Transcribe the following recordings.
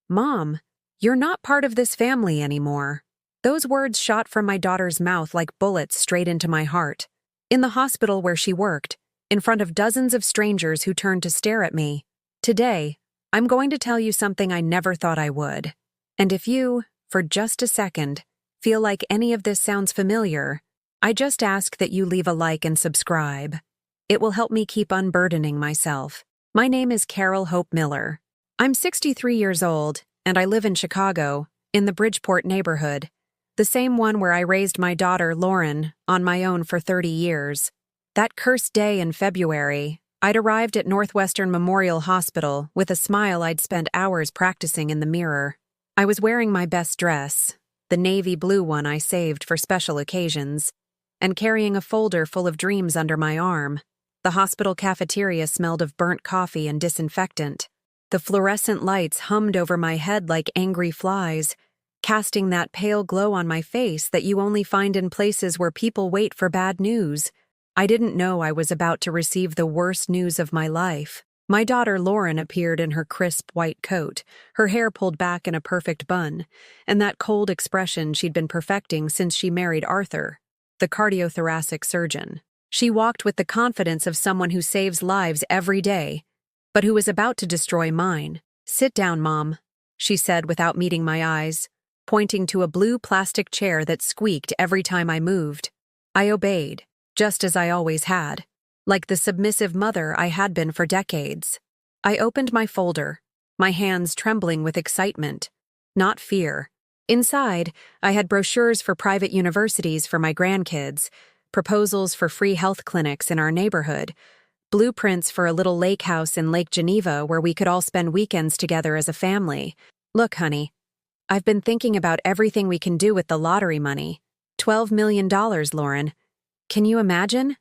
"Mom, you're not part of this family anymore." Those words shot from my daughter's mouth like bullets straight into my heart. In the hospital where she worked, in front of dozens of strangers who turned to stare at me. Today, I'm going to tell you something I never thought I would. And if you, for just a second, feel like any of this sounds familiar, I just ask that you leave a like and subscribe. It will help me keep unburdening myself. My name is Carol Hope Miller. I'm 63 years old, and I live in Chicago, in the Bridgeport neighborhood, the same one where I raised my daughter, Lauren, on my own for 30 years. That cursed day in February, I'd arrived at Northwestern Memorial Hospital with a smile I'd spent hours practicing in the mirror. I was wearing my best dress, the navy blue one I saved for special occasions, and carrying a folder full of dreams under my arm. The hospital cafeteria smelled of burnt coffee and disinfectant. The fluorescent lights hummed over my head like angry flies, casting that pale glow on my face that you only find in places where people wait for bad news. I didn't know I was about to receive the worst news of my life. My daughter Lauren appeared in her crisp white coat, her hair pulled back in a perfect bun, and that cold expression she'd been perfecting since she married Arthur, the cardiothoracic surgeon. She walked with the confidence of someone who saves lives every day, but who was about to destroy mine. "Sit down, Mom," she said without meeting my eyes, pointing to a blue plastic chair that squeaked every time I moved. I obeyed, just as I always had, like the submissive mother I had been for decades. I opened my folder, my hands trembling with excitement, not fear. Inside, I had brochures for private universities for my grandkids, proposals for free health clinics in our neighborhood, blueprints for a little lake house in Lake Geneva where we could all spend weekends together as a family. "Look, honey, I've been thinking about everything we can do with the lottery money. $12 million, Lauren. Can you imagine?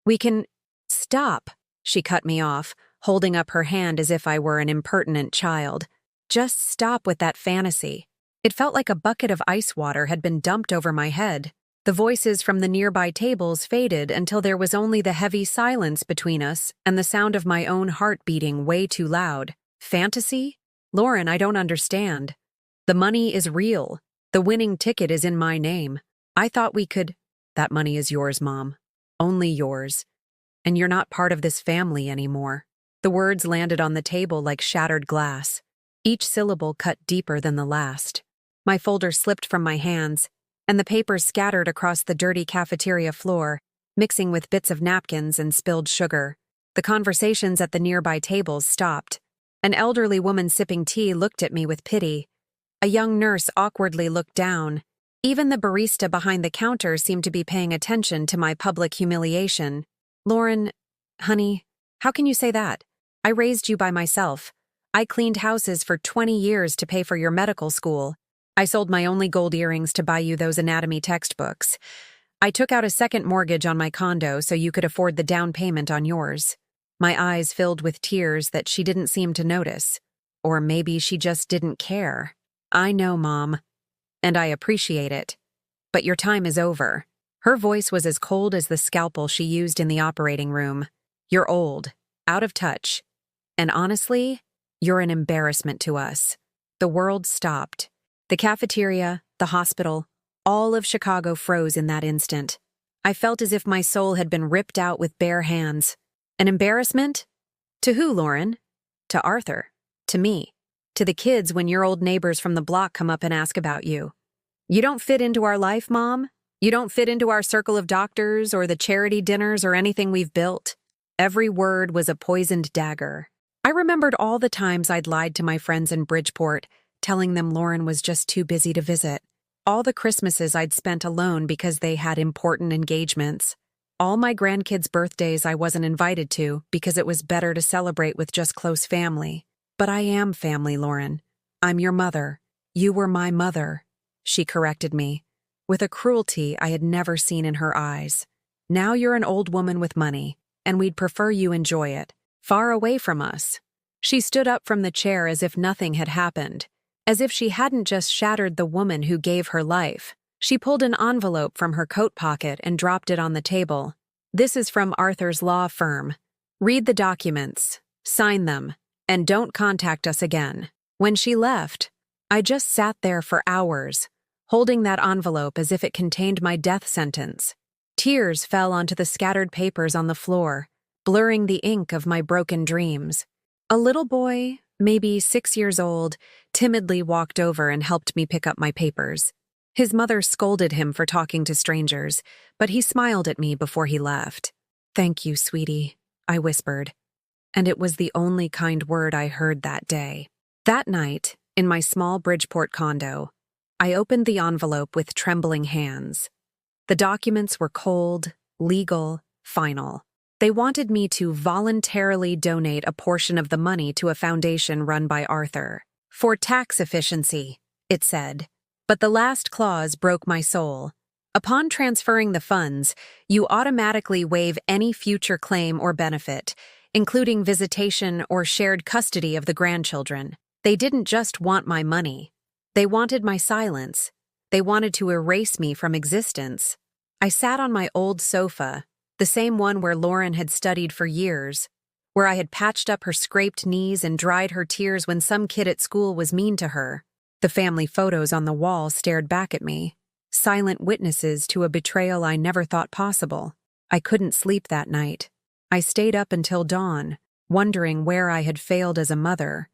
We can—" "Stop," she cut me off, holding up her hand as if I were an impertinent child. "Just stop with that fantasy." It felt like a bucket of ice water had been dumped over my head. The voices from the nearby tables faded until there was only the heavy silence between us and the sound of my own heart beating way too loud. "Fantasy? Lauren, I don't understand. The money is real. The winning ticket is in my name. I thought we could—" "That money is yours, Mom. Only yours. And you're not part of this family anymore." The words landed on the table like shattered glass, each syllable cut deeper than the last. My folder slipped from my hands, and the papers scattered across the dirty cafeteria floor, mixing with bits of napkins and spilled sugar. The conversations at the nearby tables stopped. An elderly woman sipping tea looked at me with pity. A young nurse awkwardly looked down. Even the barista behind the counter seemed to be paying attention to my public humiliation. "Lauren, honey, how can you say that? I raised you by myself. I cleaned houses for 20 years to pay for your medical school. I sold my only gold earrings to buy you those anatomy textbooks. I took out a second mortgage on my condo so you could afford the down payment on yours." My eyes filled with tears that she didn't seem to notice. Or maybe she just didn't care. "I know, Mom, and I appreciate it. But your time is over." Her voice was as cold as the scalpel she used in the operating room. "You're old, out of touch, and honestly, you're an embarrassment to us." The world stopped. The cafeteria, the hospital, all of Chicago froze in that instant. I felt as if my soul had been ripped out with bare hands. An embarrassment? To who, Lauren? To Arthur. To me. To the kids when your old neighbors from the block come up and ask about you. "You don't fit into our life, Mom. You don't fit into our circle of doctors or the charity dinners or anything we've built." Every word was a poisoned dagger. I remembered all the times I'd lied to my friends in Bridgeport, telling them Lauren was just too busy to visit. All the Christmases I'd spent alone because they had important engagements. All my grandkids' birthdays I wasn't invited to because it was better to celebrate with just close family. "But I am family, Lauren. I'm your mother. You were my mother," she corrected me, with a cruelty I had never seen in her eyes. "Now you're an old woman with money, and we'd prefer you enjoy it, far away from us." She stood up from the chair as if nothing had happened, as if she hadn't just shattered the woman who gave her life. She pulled an envelope from her coat pocket and dropped it on the table. "This is from Arthur's law firm. Read the documents, sign them, and don't contact us again." When she left, I just sat there for hours, holding that envelope as if it contained my death sentence. Tears fell onto the scattered papers on the floor, blurring the ink of my broken dreams. A little boy, maybe 6 years old, timidly walked over and helped me pick up my papers. His mother scolded him for talking to strangers, but he smiled at me before he left. "Thank you, sweetie," I whispered, and it was the only kind word I heard that day. That night, in my small Bridgeport condo, I opened the envelope with trembling hands. The documents were cold, legal, final. They wanted me to voluntarily donate a portion of the money to a foundation run by Arthur. For tax efficiency, it said. But the last clause broke my soul. Upon transferring the funds, you automatically waive any future claim or benefit, including visitation or shared custody of the grandchildren. They didn't just want my money. They wanted my silence. They wanted to erase me from existence. I sat on my old sofa, the same one where Lauren had studied for years, where I had patched up her scraped knees and dried her tears when some kid at school was mean to her. The family photos on the wall stared back at me, silent witnesses to a betrayal I never thought possible. I couldn't sleep that night. I stayed up until dawn, wondering where I had failed as a mother,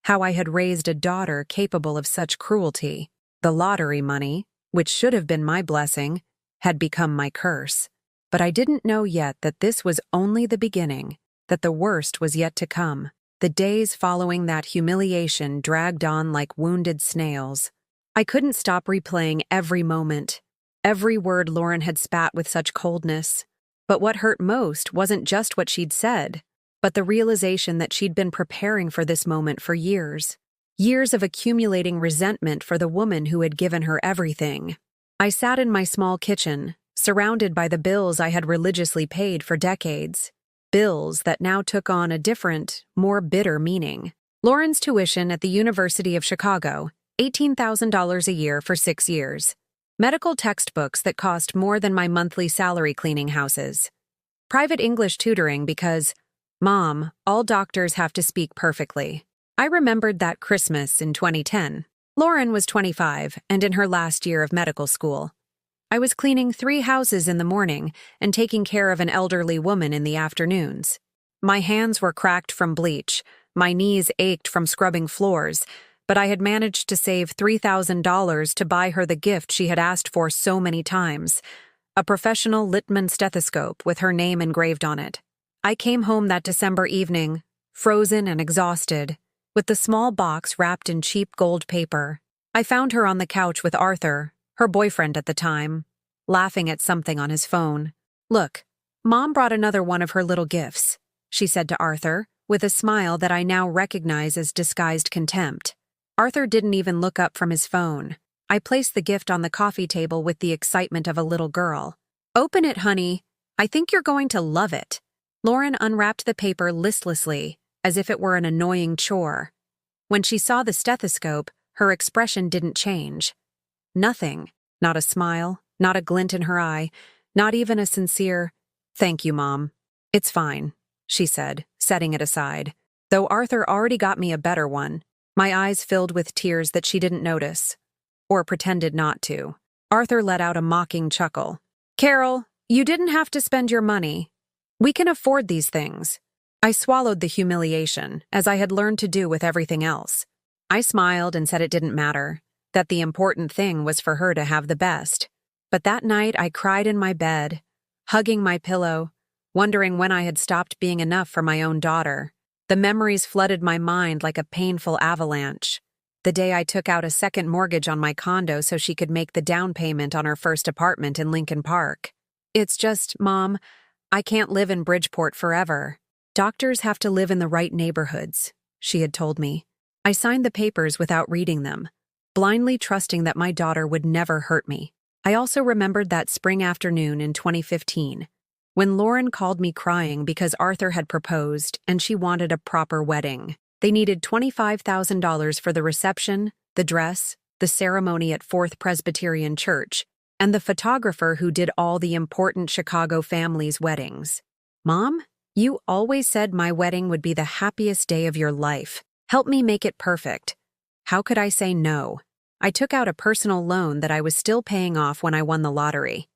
how I had raised a daughter capable of such cruelty. The lottery money, which should have been my blessing, had become my curse. But I didn't know yet that this was only the beginning, that the worst was yet to come. The days following that humiliation dragged on like wounded snails. I couldn't stop replaying every moment, every word Lauren had spat with such coldness. But what hurt most wasn't just what she'd said, but the realization that she'd been preparing for this moment for years. Years of accumulating resentment for the woman who had given her everything. I sat in my small kitchen, surrounded by the bills I had religiously paid for decades. Bills that now took on a different, more bitter meaning. Lauren's tuition at the University of Chicago, $18,000 a year for 6 years. Medical textbooks that cost more than my monthly salary cleaning houses. Private English tutoring because, Mom, all doctors have to speak perfectly. I remembered that Christmas in 2010. Lauren was 25 and in her last year of medical school. I was cleaning 3 houses in the morning and taking care of an elderly woman in the afternoons. My hands were cracked from bleach, my knees ached from scrubbing floors, but I had managed to save $3,000 to buy her the gift she had asked for so many times, a professional Littmann stethoscope with her name engraved on it. I came home that December evening, frozen and exhausted, with the small box wrapped in cheap gold paper. I found her on the couch with Arthur, her boyfriend at the time, laughing at something on his phone. "Look, Mom brought another one of her little gifts," she said to Arthur, with a smile that I now recognize as disguised contempt. Arthur didn't even look up from his phone. I placed the gift on the coffee table with the excitement of a little girl. "Open it, honey. I think you're going to love it." Lauren unwrapped the paper listlessly, as if it were an annoying chore. When she saw the stethoscope, her expression didn't change. Nothing. Not a smile, not a glint in her eye, not even a sincere, "Thank you, Mom. It's fine," she said, setting it aside. Though Arthur already got me a better one, my eyes filled with tears that she didn't notice, or pretended not to. Arthur let out a mocking chuckle. "Carol, you didn't have to spend your money. We can afford these things." I swallowed the humiliation, as I had learned to do with everything else. I smiled and said it didn't matter, that the important thing was for her to have the best. But that night I cried in my bed, hugging my pillow, wondering when I had stopped being enough for my own daughter. The memories flooded my mind like a painful avalanche. The day I took out a second mortgage on my condo so she could make the down payment on her first apartment in Lincoln Park. "It's just, Mom, I can't live in Bridgeport forever. Doctors have to live in the right neighborhoods," she had told me. I signed the papers without reading them, blindly trusting that my daughter would never hurt me. I also remembered that spring afternoon in 2015, when Lauren called me crying because Arthur had proposed and she wanted a proper wedding. They needed $25,000 for the reception, the dress, the ceremony at Fourth Presbyterian Church, and the photographer who did all the important Chicago families' weddings. "Mom, you always said my wedding would be the happiest day of your life. Help me make it perfect." How could I say no? I took out a personal loan that I was still paying off when I won the lottery.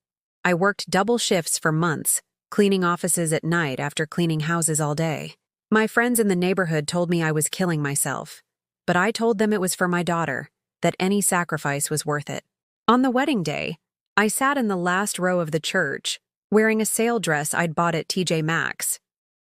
I worked double shifts for months, cleaning offices at night after cleaning houses all day. My friends in the neighborhood told me I was killing myself, but I told them it was for my daughter, that any sacrifice was worth it. On the wedding day, I sat in the last row of the church, wearing a sale dress I'd bought at TJ Maxx.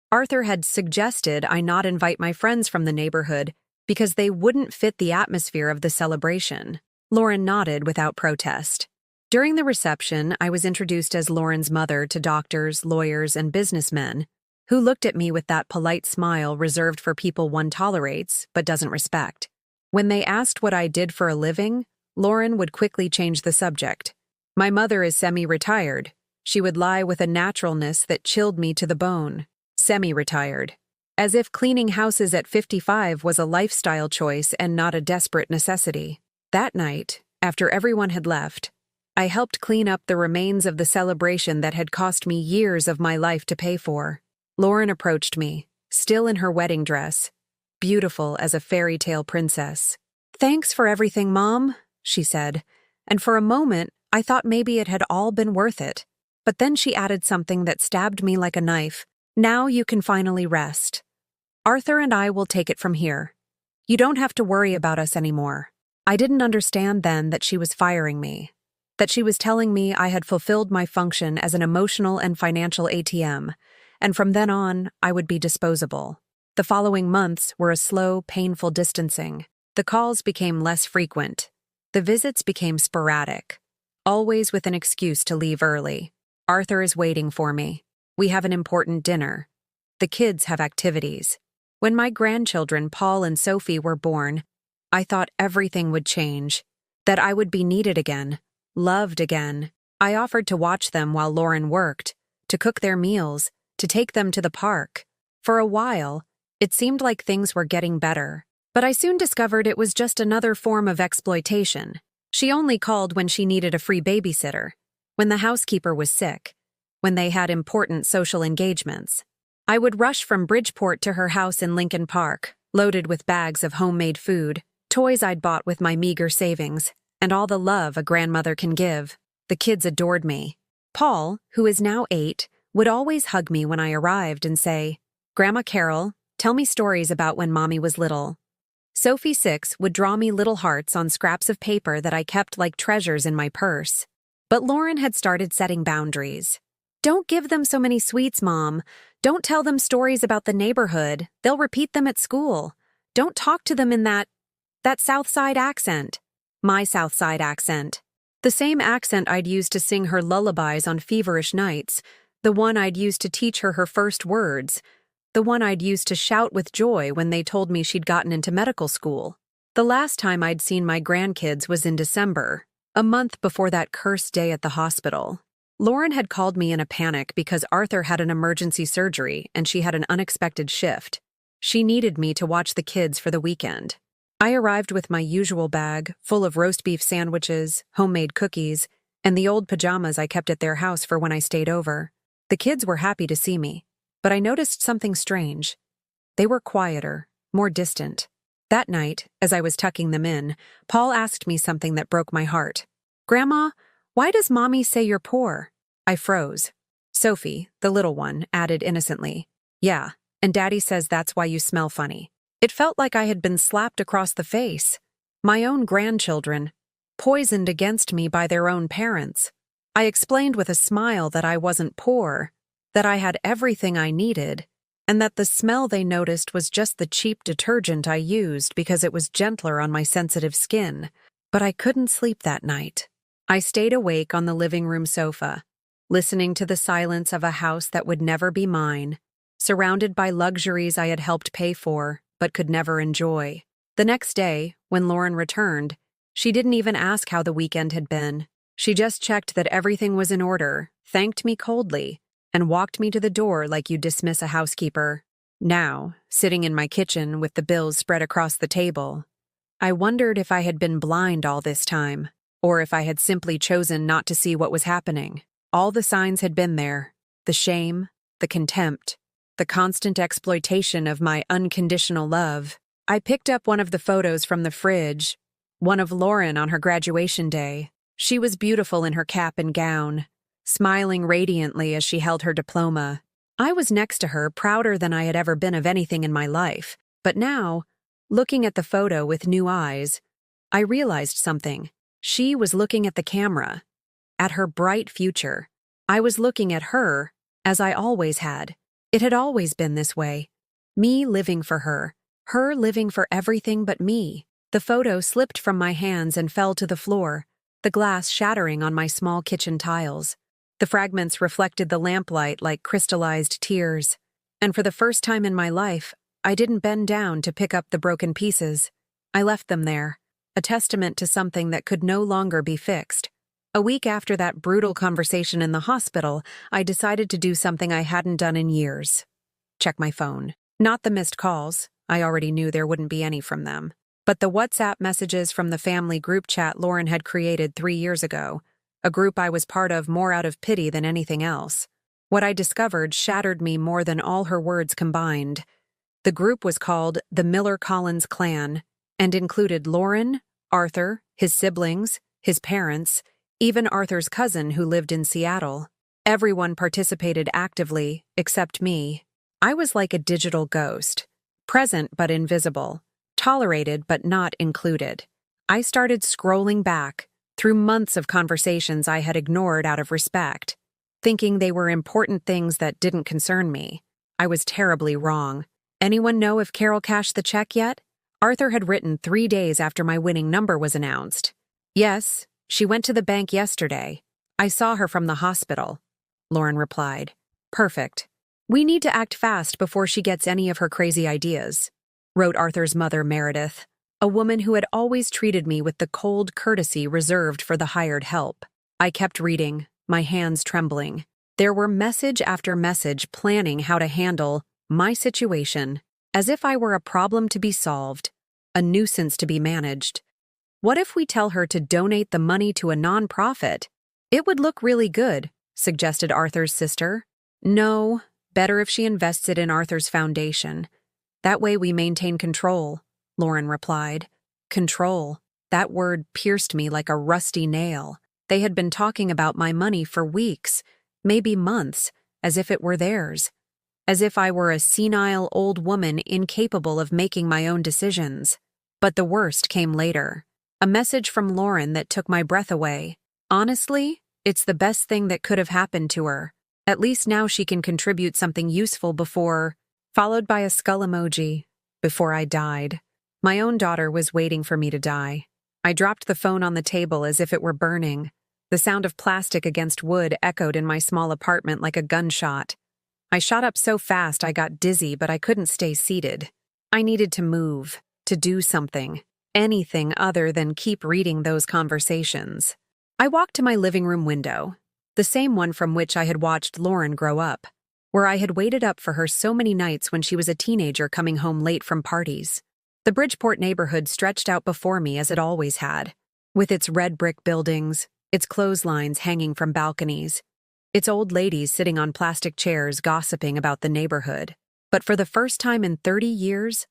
Arthur had suggested I not invite my friends from the neighborhood because they wouldn't fit the atmosphere of the celebration. Lauren nodded without protest. During the reception, I was introduced as Lauren's mother to doctors, lawyers, and businessmen, who looked at me with that polite smile reserved for people one tolerates but doesn't respect. When they asked what I did for a living, Lauren would quickly change the subject. My mother is semi-retired. She would lie with a naturalness that chilled me to the bone. Semi-retired. As if cleaning houses at 55 was a lifestyle choice and not a desperate necessity. That night, after everyone had left, I helped clean up the remains of the celebration that had cost me years of my life to pay for. Lauren approached me, still in her wedding dress, beautiful as a fairy tale princess. "Thanks for everything, Mom," she said, and for a moment I thought maybe it had all been worth it. But then she added something that stabbed me like a knife. "Now you can finally rest. Arthur and I will take it from here. You don't have to worry about us anymore." I didn't understand then that she was firing me, that she was telling me I had fulfilled my function as an emotional and financial ATM, and from then on, I would be disposable. The following months were a slow, painful distancing. The calls became less frequent. The visits became sporadic, always with an excuse to leave early. Arthur is waiting for me. We have an important dinner. The kids have activities. When my grandchildren, Paul and Sophie, were born, I thought everything would change, that I would be needed again, loved again. I offered to watch them while Lauren worked, to cook their meals, to take them to the park. For a while, it seemed like things were getting better, but I soon discovered it was just another form of exploitation. She only called when she needed a free babysitter, when the housekeeper was sick, when they had important social engagements. I would rush from Bridgeport to her house in Lincoln Park, loaded with bags of homemade food, toys I'd bought with my meager savings, and all the love a grandmother can give. The kids adored me. Paul, who is now 8, would always hug me when I arrived and say, "Grandma Carol, tell me stories about when Mommy was little." Sophie, 6, would draw me little hearts on scraps of paper that I kept like treasures in my purse. But Lauren had started setting boundaries. "Don't give them so many sweets, Mom. Don't tell them stories about the neighborhood. They'll repeat them at school. Don't talk to them in that South Side accent." My South Side accent. The same accent I'd used to sing her lullabies on feverish nights, the one I'd used to teach her first words, the one I'd used to shout with joy when they told me she'd gotten into medical school. The last time I'd seen my grandkids was in December, a month before that cursed day at the hospital. Lauren had called me in a panic because Arthur had an emergency surgery and she had an unexpected shift. She needed me to watch the kids for the weekend. I arrived with my usual bag, full of roast beef sandwiches, homemade cookies, and the old pajamas I kept at their house for when I stayed over. The kids were happy to see me, but I noticed something strange. They were quieter, more distant. That night, as I was tucking them in, Paul asked me something that broke my heart. "Grandma, why does Mommy say you're poor?" I froze. Sophie, the little one, added innocently, "Yeah, and Daddy says that's why you smell funny." It felt like I had been slapped across the face. My own grandchildren, poisoned against me by their own parents. I explained with a smile that I wasn't poor, that I had everything I needed, and that the smell they noticed was just the cheap detergent I used because it was gentler on my sensitive skin. But I couldn't sleep that night. I stayed awake on the living room sofa, listening to the silence of a house that would never be mine, surrounded by luxuries I had helped pay for, but could never enjoy. The next day, when Lauren returned, she didn't even ask how the weekend had been. She just checked that everything was in order, thanked me coldly, and walked me to the door like you dismiss a housekeeper. Now, sitting in my kitchen with the bills spread across the table, I wondered if I had been blind all this time, or if I had simply chosen not to see what was happening. All the signs had been there: the shame, the contempt, the constant exploitation of my unconditional love. I picked up one of the photos from the fridge, one of Lauren on her graduation day. She was beautiful in her cap and gown, smiling radiantly as she held her diploma. I was next to her, prouder than I had ever been of anything in my life. But now, looking at the photo with new eyes, I realized something. She was looking at the camera, at her bright future. I was looking at her, as I always had. It had always been this way. Me living for her living for everything but me. The photo slipped from my hands and fell to the floor, the glass shattering on my small kitchen tiles. The fragments reflected the lamplight like crystallized tears, and for the first time in my life, I didn't bend down to pick up the broken pieces. I left them there, a testament to something that could no longer be fixed. A week after that brutal conversation in the hospital, I decided to do something I hadn't done in years. Check my phone. Not the missed calls. I already knew there wouldn't be any from them. But the WhatsApp messages from the family group chat Lauren had created 3 years ago, a group I was part of more out of pity than anything else. What I discovered shattered me more than all her words combined. The group was called the Miller Collins Clan and included Lauren, Arthur, his siblings, his parents, even Arthur's cousin who lived in Seattle. Everyone participated actively, except me. I was like a digital ghost, present but invisible, tolerated but not included. I started scrolling back through months of conversations I had ignored out of respect, thinking they were important things that didn't concern me. I was terribly wrong. Anyone know if Carol cashed the check yet? Arthur had written 3 days after my winning number was announced. Yes, she went to the bank yesterday. I saw her from the hospital, Lauren replied. Perfect. We need to act fast before she gets any of her crazy ideas, wrote Arthur's mother, Meredith, a woman who had always treated me with the cold courtesy reserved for the hired help. I kept reading, my hands trembling. There were message after message planning how to handle my situation, as if I were a problem to be solved, a nuisance to be managed. What if we tell her to donate the money to a nonprofit? It would look really good, suggested Arthur's sister. No, better if she invests it in Arthur's foundation. That way we maintain control, Lauren replied. Control. That word pierced me like a rusty nail. They had been talking about my money for weeks, maybe months, as if it were theirs. As if I were a senile old woman incapable of making my own decisions. But the worst came later. A message from Lauren that took my breath away. Honestly, it's the best thing that could have happened to her. At least now she can contribute something useful before, followed by a skull emoji, before I died. My own daughter was waiting for me to die. I dropped the phone on the table as if it were burning. The sound of plastic against wood echoed in my small apartment like a gunshot. I shot up so fast I got dizzy, but I couldn't stay seated. I needed to move, to do something, anything other than keep reading those conversations. I walked to my living room window, the same one from which I had watched Lauren grow up, where I had waited up for her so many nights when she was a teenager coming home late from parties. The Bridgeport neighborhood stretched out before me as it always had, with its red brick buildings, its clotheslines hanging from balconies, its old ladies sitting on plastic chairs gossiping about the neighborhood. But for the first time in 30 years,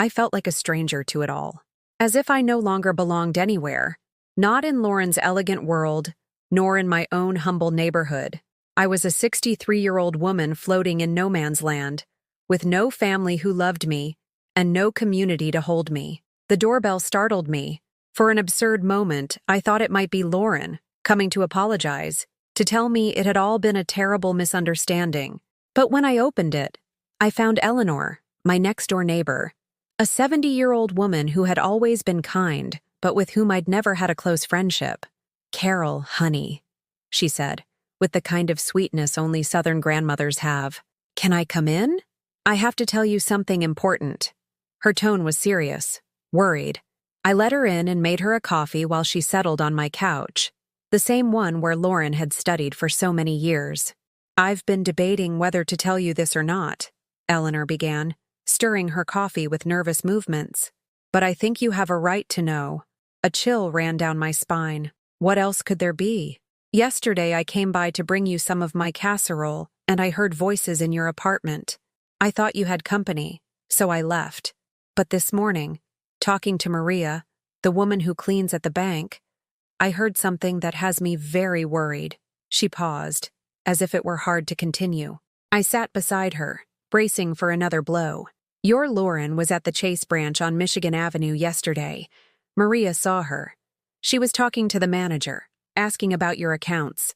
I felt like a stranger to it all. As if I no longer belonged anywhere, not in Lauren's elegant world, nor in my own humble neighborhood. I was a 63-year-old woman floating in no man's land, with no family who loved me, and no community to hold me. The doorbell startled me. For an absurd moment, I thought it might be Lauren, coming to apologize, to tell me it had all been a terrible misunderstanding. But when I opened it, I found Eleanor, my next-door neighbor, a 70-year-old woman who had always been kind, but with whom I'd never had a close friendship. Carol, honey, she said, with the kind of sweetness only Southern grandmothers have. Can I come in? I have to tell you something important. Her tone was serious, worried. I let her in and made her a coffee while she settled on my couch, the same one where Lauren had studied for so many years. I've been debating whether to tell you this or not, Eleanor began, stirring her coffee with nervous movements. But I think you have a right to know. A chill ran down my spine. What else could there be? Yesterday I came by to bring you some of my casserole, and I heard voices in your apartment. I thought you had company, so I left. But this morning, talking to Maria, the woman who cleans at the bank, I heard something that has me very worried. She paused, as if it were hard to continue. I sat beside her, bracing for another blow. Your Lauren was at the Chase branch on Michigan Avenue yesterday. Maria saw her. She was talking to the manager, asking about your accounts,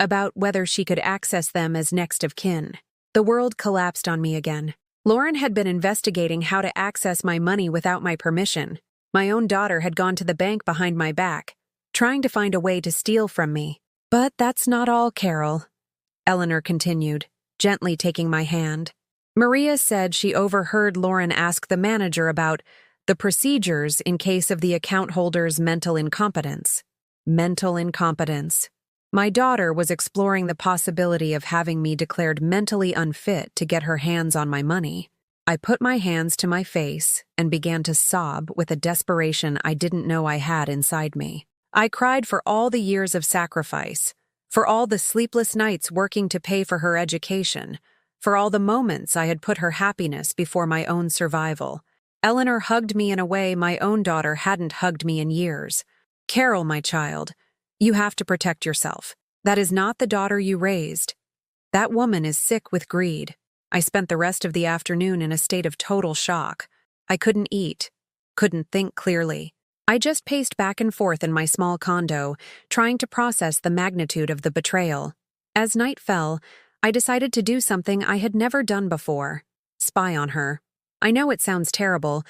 about whether she could access them as next of kin. The world collapsed on me again. Lauren had been investigating how to access my money without my permission. My own daughter had gone to the bank behind my back, trying to find a way to steal from me. But that's not all, Carol, Eleanor continued, gently taking my hand. Maria said she overheard Lauren ask the manager about the procedures in case of the account holder's mental incompetence. Mental incompetence. My daughter was exploring the possibility of having me declared mentally unfit to get her hands on my money. I put my hands to my face and began to sob with a desperation I didn't know I had inside me. I cried for all the years of sacrifice, for all the sleepless nights working to pay for her education, for all the moments I had put her happiness before my own survival. Eleanor hugged me in a way my own daughter hadn't hugged me in years. Carol, my child, you have to protect yourself. That is not the daughter you raised. That woman is sick with greed. I spent the rest of the afternoon in a state of total shock. I couldn't eat, couldn't think clearly. I just paced back and forth in my small condo, trying to process the magnitude of the betrayal. As night fell, I decided to do something I had never done before: spy on her. I know it sounds terrible,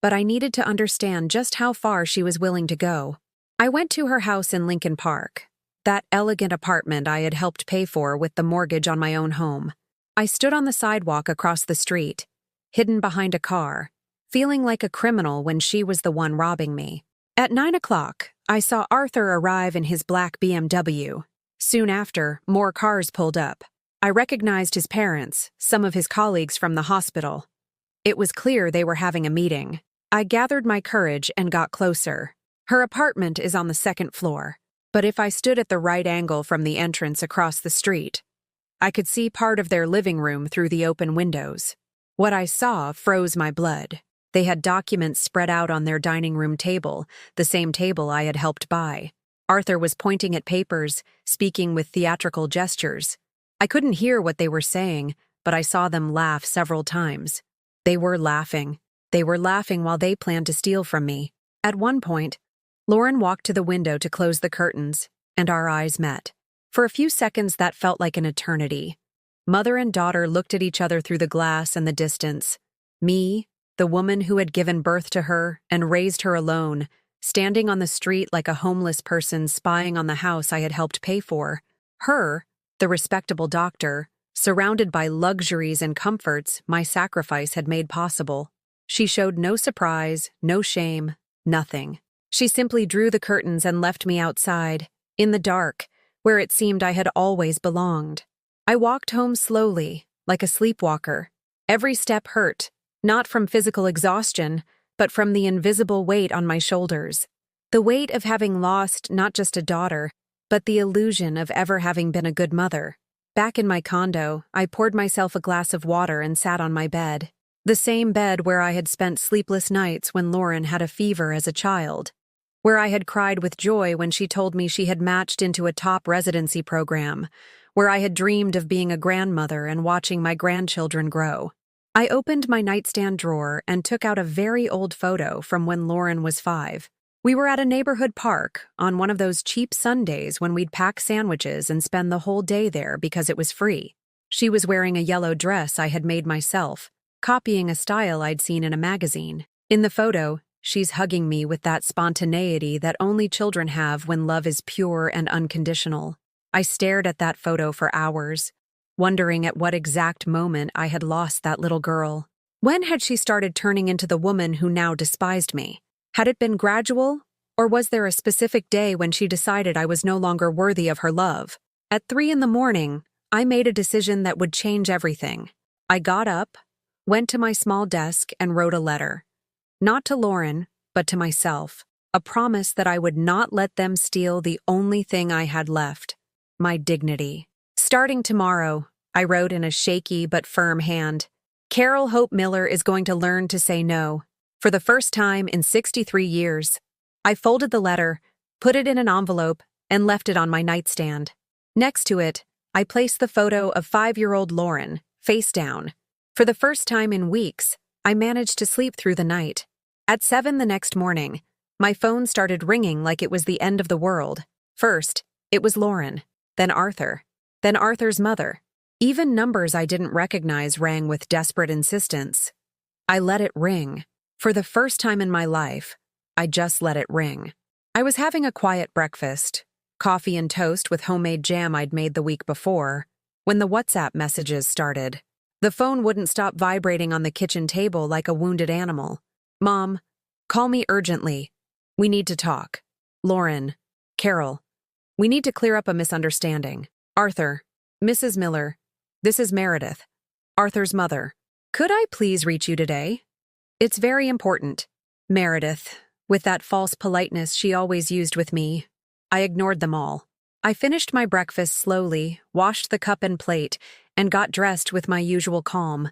but I needed to understand just how far she was willing to go. I went to her house in Lincoln Park, that elegant apartment I had helped pay for with the mortgage on my own home. I stood on the sidewalk across the street, hidden behind a car, feeling like a criminal when she was the one robbing me. At 9 o'clock, I saw Arthur arrive in his black BMW. Soon after, more cars pulled up. I recognized his parents, some of his colleagues from the hospital. It was clear they were having a meeting. I gathered my courage and got closer. Her apartment is on the second floor, but if I stood at the right angle from the entrance across the street, I could see part of their living room through the open windows. What I saw froze my blood. They had documents spread out on their dining room table, the same table I had helped buy. Arthur was pointing at papers, speaking with theatrical gestures. I couldn't hear what they were saying, but I saw them laugh several times. They were laughing. They were laughing while they planned to steal from me. At one point, Lauren walked to the window to close the curtains, and our eyes met. For a few seconds, that felt like an eternity. Mother and daughter looked at each other through the glass and the distance. Me, the woman who had given birth to her and raised her alone, standing on the street like a homeless person spying on the house I had helped pay for. Her, the respectable doctor, surrounded by luxuries and comforts my sacrifice had made possible. She showed no surprise, no shame, nothing. She simply drew the curtains and left me outside, in the dark, where it seemed I had always belonged. I walked home slowly, like a sleepwalker. Every step hurt, not from physical exhaustion, but from the invisible weight on my shoulders. The weight of having lost not just a daughter, but the illusion of ever having been a good mother. Back in my condo, I poured myself a glass of water and sat on my bed. The same bed where I had spent sleepless nights when Lauren had a fever as a child. Where I had cried with joy when she told me she had matched into a top residency program. Where I had dreamed of being a grandmother and watching my grandchildren grow. I opened my nightstand drawer and took out a very old photo from when Lauren was 5. We were at a neighborhood park on one of those cheap Sundays when we'd pack sandwiches and spend the whole day there because it was free. She was wearing a yellow dress I had made myself, copying a style I'd seen in a magazine. In the photo, she's hugging me with that spontaneity that only children have when love is pure and unconditional. I stared at that photo for hours, wondering at what exact moment I had lost that little girl. When had she started turning into the woman who now despised me? Had it been gradual, or was there a specific day when she decided I was no longer worthy of her love? At 3 a.m, I made a decision that would change everything. I got up, went to my small desk, and wrote a letter. Not to Lauren, but to myself. A promise that I would not let them steal the only thing I had left: my dignity. Starting tomorrow, I wrote in a shaky but firm hand, Carol Hope Miller is going to learn to say no. For the first time in 63 years, I folded the letter, put it in an envelope, and left it on my nightstand. Next to it, I placed the photo of 5-year-old Lauren, face down. For the first time in weeks, I managed to sleep through the night. At 7 the next morning, my phone started ringing like it was the end of the world. First, it was Lauren, then Arthur, then Arthur's mother. Even numbers I didn't recognize rang with desperate insistence. I let it ring. For the first time in my life, I just let it ring. I was having a quiet breakfast, coffee and toast with homemade jam I'd made the week before, when the WhatsApp messages started. The phone wouldn't stop vibrating on the kitchen table like a wounded animal. Mom, call me urgently. We need to talk. Lauren, Carol, we need to clear up a misunderstanding. Arthur, Mrs. Miller, this is Meredith, Arthur's mother. Could I please reach you today? It's very important. Meredith, with that false politeness she always used with me. I ignored them all. I finished my breakfast slowly, washed the cup and plate, and got dressed with my usual calm.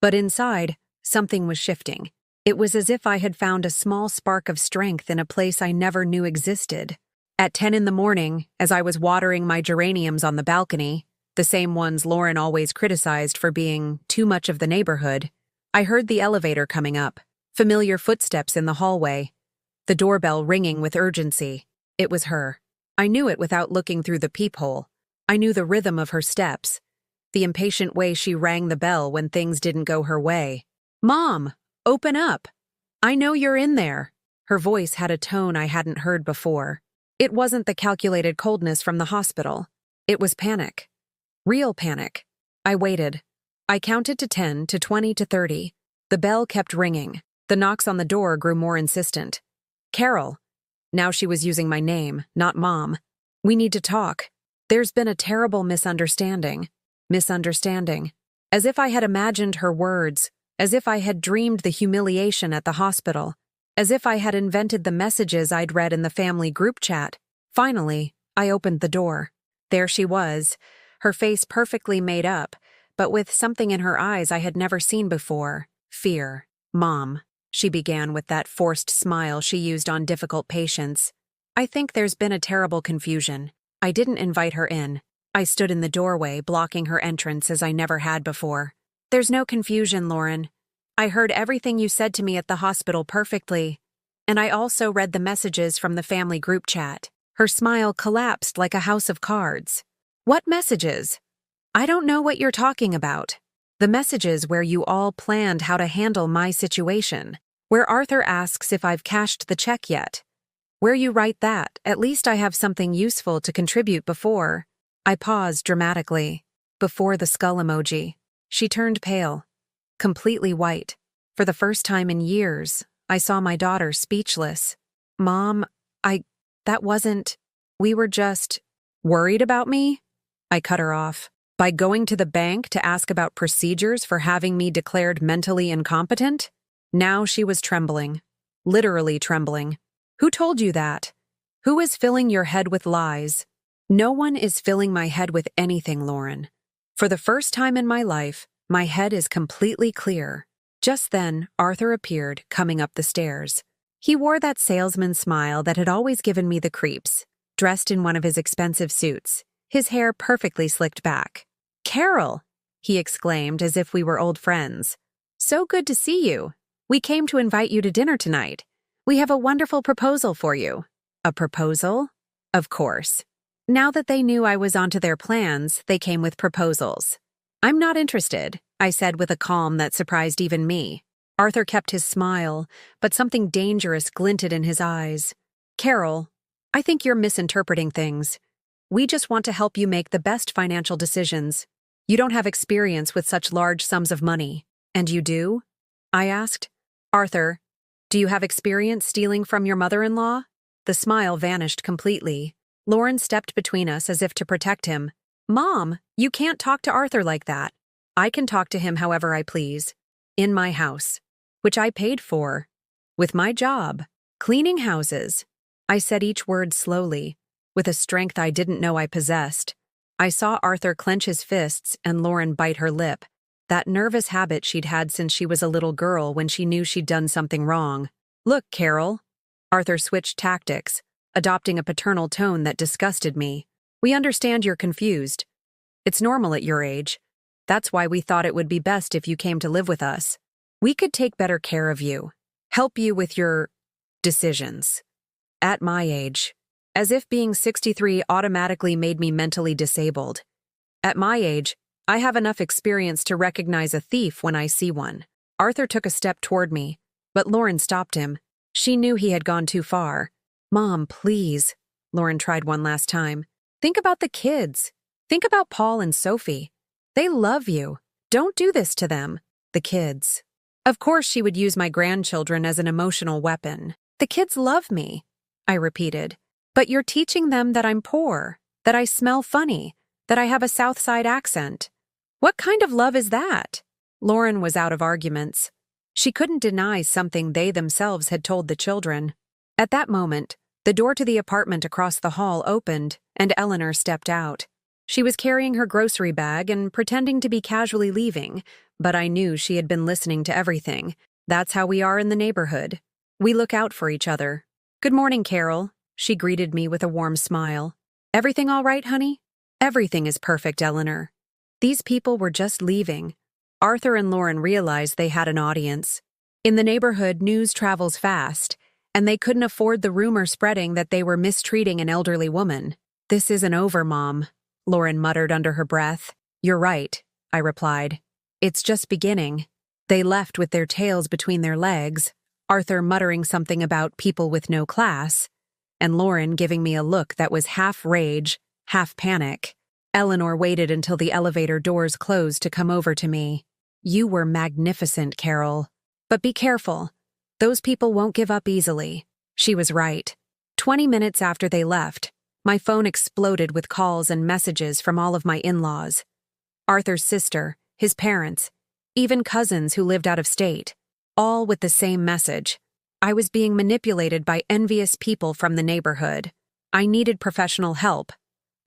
But inside, something was shifting. It was as if I had found a small spark of strength in a place I never knew existed. At 10 in the morning, as I was watering my geraniums on the balcony, the same ones Lauren always criticized for being too much of the neighborhood, I heard the elevator coming up, familiar footsteps in the hallway, the doorbell ringing with urgency. It was her. I knew it without looking through the peephole. I knew the rhythm of her steps, the impatient way she rang the bell when things didn't go her way. Mom, open up. I know you're in there. Her voice had a tone I hadn't heard before. It wasn't the calculated coldness from the hospital. It was panic. Real panic. I waited. I counted to 10, to 20, to 30. The bell kept ringing. The knocks on the door grew more insistent. Carol. Now she was using my name, not Mom. We need to talk. There's been a terrible misunderstanding. Misunderstanding. As if I had imagined her words, as if I had dreamed the humiliation at the hospital, as if I had invented the messages I'd read in the family group chat. Finally, I opened the door. There she was, her face perfectly made up, but with something in her eyes I had never seen before. Fear. Mom, she began with that forced smile she used on difficult patients. I think there's been a terrible confusion. I didn't invite her in. I stood in the doorway, blocking her entrance as I never had before. There's no confusion, Lauren. I heard everything you said to me at the hospital perfectly, and I also read the messages from the family group chat. Her smile collapsed like a house of cards. What messages? I don't know what you're talking about. The messages where you all planned how to handle my situation, where Arthur asks if I've cashed the check yet. Where you write that, at least I have something useful to contribute before. I paused dramatically. Before the skull emoji. She turned pale. Completely white. For the first time in years, I saw my daughter speechless. Mom, that wasn't... We were just... Worried about me? I cut her off. By going to the bank to ask about procedures for having me declared mentally incompetent? Now she was trembling. Literally trembling. Who told you that? Who is filling your head with lies? No one is filling my head with anything, Lauren. For the first time in my life, my head is completely clear. Just then, Arthur appeared, coming up the stairs. He wore that salesman smile that had always given me the creeps, dressed in one of his expensive suits, his hair perfectly slicked back. Carol, he exclaimed as if we were old friends. So good to see you. We came to invite you to dinner tonight. We have a wonderful proposal for you. A proposal? Of course. Now that they knew I was onto their plans, they came with proposals. I'm not interested, I said with a calm that surprised even me. Arthur kept his smile, but something dangerous glinted in his eyes. Carol, I think you're misinterpreting things. We just want to help you make the best financial decisions. You don't have experience with such large sums of money. And you do? I asked. Arthur, do you have experience stealing from your mother-in-law? The smile vanished completely. Lauren stepped between us as if to protect him. Mom, you can't talk to Arthur like that. I can talk to him however I please. In my house, which I paid for. With my job, cleaning houses. I said each word slowly, with a strength I didn't know I possessed. I saw Arthur clench his fists and Lauren bite her lip. that nervous habit she'd had since she was a little girl when she knew she'd done something wrong. "Look, Carol." Arthur switched tactics, adopting a paternal tone that disgusted me. "We understand you're confused. It's normal at your age. That's why we thought it would be best if you came to live with us. We could take better care of you, help you with your decisions. At my age." As if being 63 automatically made me mentally disabled. "At my age, I have enough experience to recognize a thief when I see one." Arthur took a step toward me, but Lauren stopped him. She knew he had gone too far. "Mom, please." Lauren tried one last time. "Think about the kids. Think about Paul and Sophie. They love you. Don't do this to them." The kids. Of course she would use my grandchildren as an emotional weapon. "The kids love me," I repeated. "But you're teaching them that I'm poor, that I smell funny, that I have a South Side accent. What kind of love is that?" Lauren was out of arguments. She couldn't deny something they themselves had told the children. At that moment, the door to the apartment across the hall opened, and Eleanor stepped out. She was carrying her grocery bag and pretending to be casually leaving, but I knew she had been listening to everything. That's how we are in the neighborhood. We look out for each other. "Good morning, Carol." She greeted me with a warm smile. "Everything all right, honey?" "Everything is perfect, Eleanor." These people were just leaving. Arthur and Lauren realized they had an audience. In the neighborhood, news travels fast, and they couldn't afford the rumor spreading that they were mistreating an elderly woman. "This isn't over, Mom," Lauren muttered under her breath. "You're right," I replied. "It's just beginning." They left with their tails between their legs, Arthur muttering something about people with no class, and Lauren giving me a look that was half rage, half panic. Eleanor waited until the elevator doors closed to come over to me. "You were magnificent, Carol. But be careful. Those people won't give up easily." She was right. 20 minutes after they left, my phone exploded with calls and messages from all of my in-laws. Arthur's sister, his parents, even cousins who lived out of state, all with the same message. I was being manipulated by envious people from the neighborhood. I needed professional help.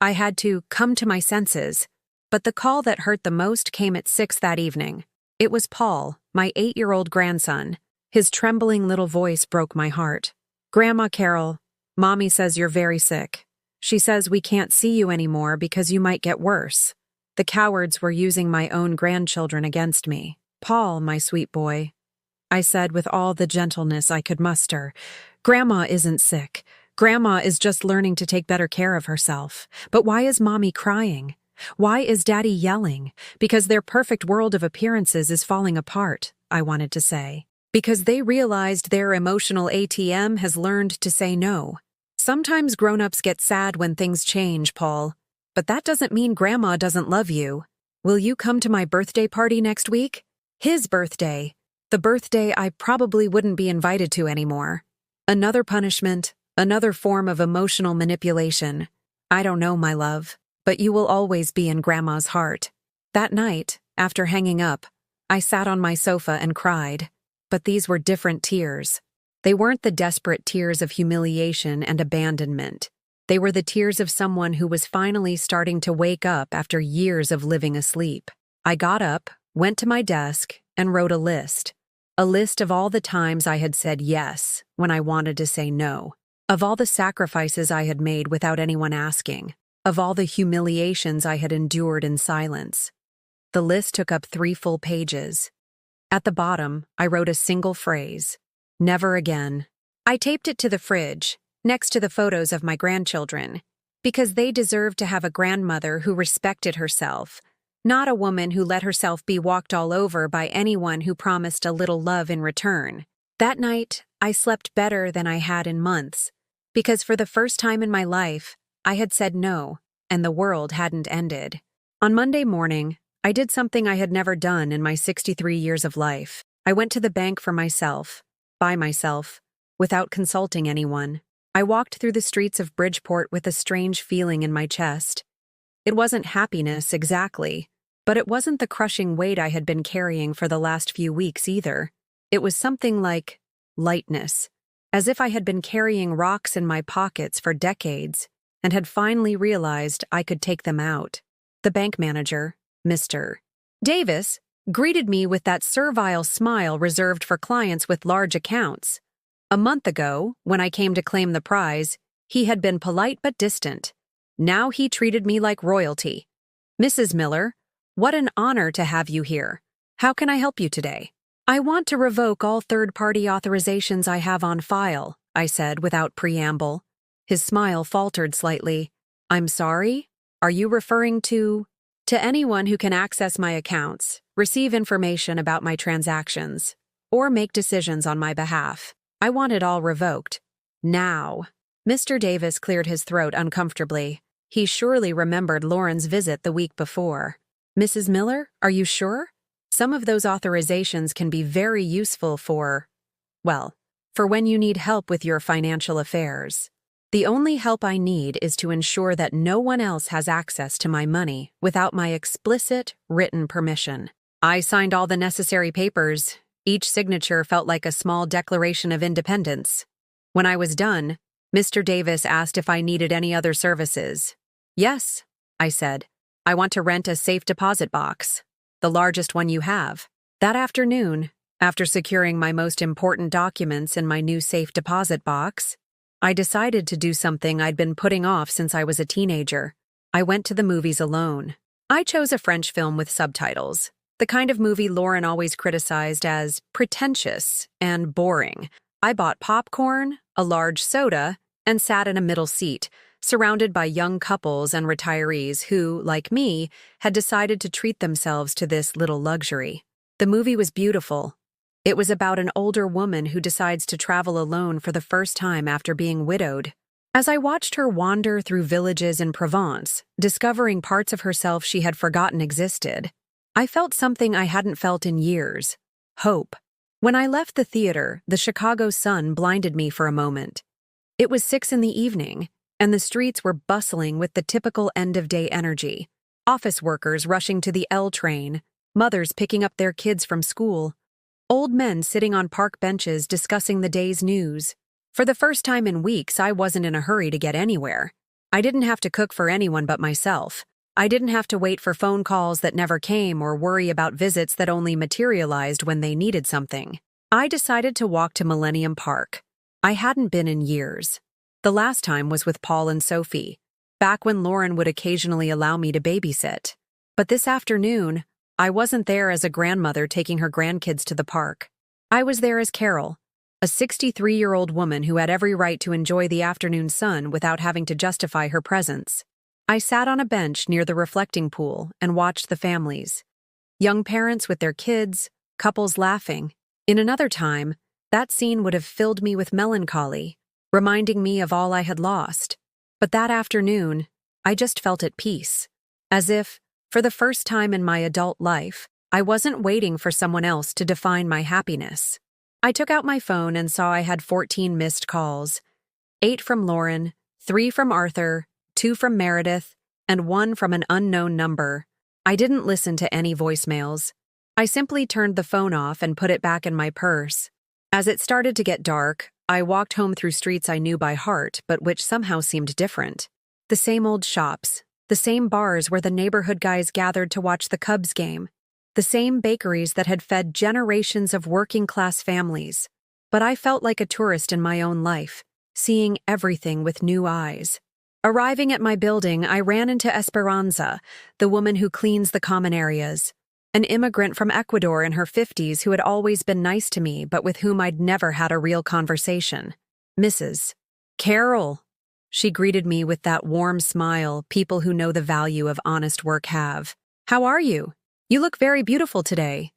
I had to come to my senses. But the call that hurt the most came at 6 that evening. It was Paul, my 8-year-old grandson. His trembling little voice broke my heart. "Grandma Carol, Mommy says you're very sick. She says we can't see you anymore because you might get worse. The cowards were using my own grandchildren against me." "Paul, my sweet boy," I said with all the gentleness I could muster, "Grandma isn't sick. Grandma is just learning to take better care of herself. But why is Mommy crying? Why is Daddy yelling? Because their perfect world of appearances is falling apart," I wanted to say. Because they realized their emotional ATM has learned to say no. Sometimes grown-ups get sad when things change, Paul. But that doesn't mean Grandma doesn't love you. Will you come to my birthday party next week? His birthday. The birthday I probably wouldn't be invited to anymore. Another punishment, another form of emotional manipulation. I don't know, my love, but you will always be in Grandma's heart. That night, after hanging up, I sat on my sofa and cried. But these were different tears. They weren't the desperate tears of humiliation and abandonment. They were the tears of someone who was finally starting to wake up after years of living asleep. I got up, went to my desk, and wrote a list. A list of all the times I had said yes when I wanted to say no. Of all the sacrifices I had made without anyone asking. Of all the humiliations I had endured in silence. The list took up 3 full pages. At the bottom, I wrote a single phrase. Never again. I taped it to the fridge, next to the photos of my grandchildren, because they deserved to have a grandmother who respected herself, not a woman who let herself be walked all over by anyone who promised a little love in return. That night, I slept better than I had in months, because for the first time in my life, I had said no, and the world hadn't ended. On Monday morning, I did something I had never done in my 63 years of life. I went to the bank for myself, by myself, without consulting anyone. I walked through the streets of Bridgeport with a strange feeling in my chest. It wasn't happiness, exactly, but it wasn't the crushing weight I had been carrying for the last few weeks either. It was something like lightness, as if I had been carrying rocks in my pockets for decades and had finally realized I could take them out. The bank manager, Mr. Davis, greeted me with that servile smile reserved for clients with large accounts. A month ago, when I came to claim the prize, he had been polite but distant. Now he treated me like royalty. "Mrs. Miller, what an honor to have you here. How can I help you today?" "I want to revoke all third-party authorizations I have on file," I said without preamble. His smile faltered slightly. "I'm sorry? Are you referring to anyone who can access my accounts, receive information about my transactions, or make decisions on my behalf? I want it all revoked. Now." Mr. Davis cleared his throat uncomfortably. He surely remembered Lauren's visit the week before. "Mrs. Miller, are you sure? Some of those authorizations can be very useful for when you need help with your financial affairs. The only help I need is to ensure that no one else has access to my money without my explicit, written permission." I signed all the necessary papers. Each signature felt like a small declaration of independence. When I was done, Mr. Davis asked if I needed any other services. "Yes," I said. "I want to rent a safe deposit box, the largest one you have." That afternoon, after securing my most important documents in my new safe deposit box, I decided to do something I'd been putting off since I was a teenager. I went to the movies alone. I chose a French film with subtitles, the kind of movie Lauren always criticized as pretentious and boring. I bought popcorn, a large soda, and sat in a middle seat, surrounded by young couples and retirees who, like me, had decided to treat themselves to this little luxury. The movie was beautiful. It was about an older woman who decides to travel alone for the first time after being widowed. As I watched her wander through villages in Provence, discovering parts of herself she had forgotten existed, I felt something I hadn't felt in years: hope. When I left the theater, the Chicago sun blinded me for a moment. It was 6 p.m, and the streets were bustling with the typical end-of-day energy. Office workers rushing to the L train, mothers picking up their kids from school, old men sitting on park benches discussing the day's news. For the first time in weeks, I wasn't in a hurry to get anywhere. I didn't have to cook for anyone but myself. I didn't have to wait for phone calls that never came or worry about visits that only materialized when they needed something. I decided to walk to Millennium Park. I hadn't been in years. The last time was with Paul and Sophie, back when Lauren would occasionally allow me to babysit. But this afternoon, I wasn't there as a grandmother taking her grandkids to the park. I was there as Carol, a 63-year-old woman who had every right to enjoy the afternoon sun without having to justify her presence. I sat on a bench near the reflecting pool and watched the families. Young parents with their kids, couples laughing. In another time, that scene would have filled me with melancholy, reminding me of all I had lost. But that afternoon, I just felt at peace, as if, for the first time in my adult life, I wasn't waiting for someone else to define my happiness. I took out my phone and saw I had 14 missed calls: 8 from Lauren, 3 from Arthur, 2 from Meredith, and 1 from an unknown number. I didn't listen to any voicemails. I simply turned the phone off and put it back in my purse. As it started to get dark, I walked home through streets I knew by heart, but which somehow seemed different. The same old shops, the same bars where the neighborhood guys gathered to watch the Cubs game, the same bakeries that had fed generations of working-class families. But I felt like a tourist in my own life, seeing everything with new eyes. Arriving at my building, I ran into Esperanza, the woman who cleans the common areas, an immigrant from Ecuador in her 50s who had always been nice to me but with whom I'd never had a real conversation. "Mrs. Carol," she greeted me with that warm smile people who know the value of honest work have. "How are you? You look very beautiful today."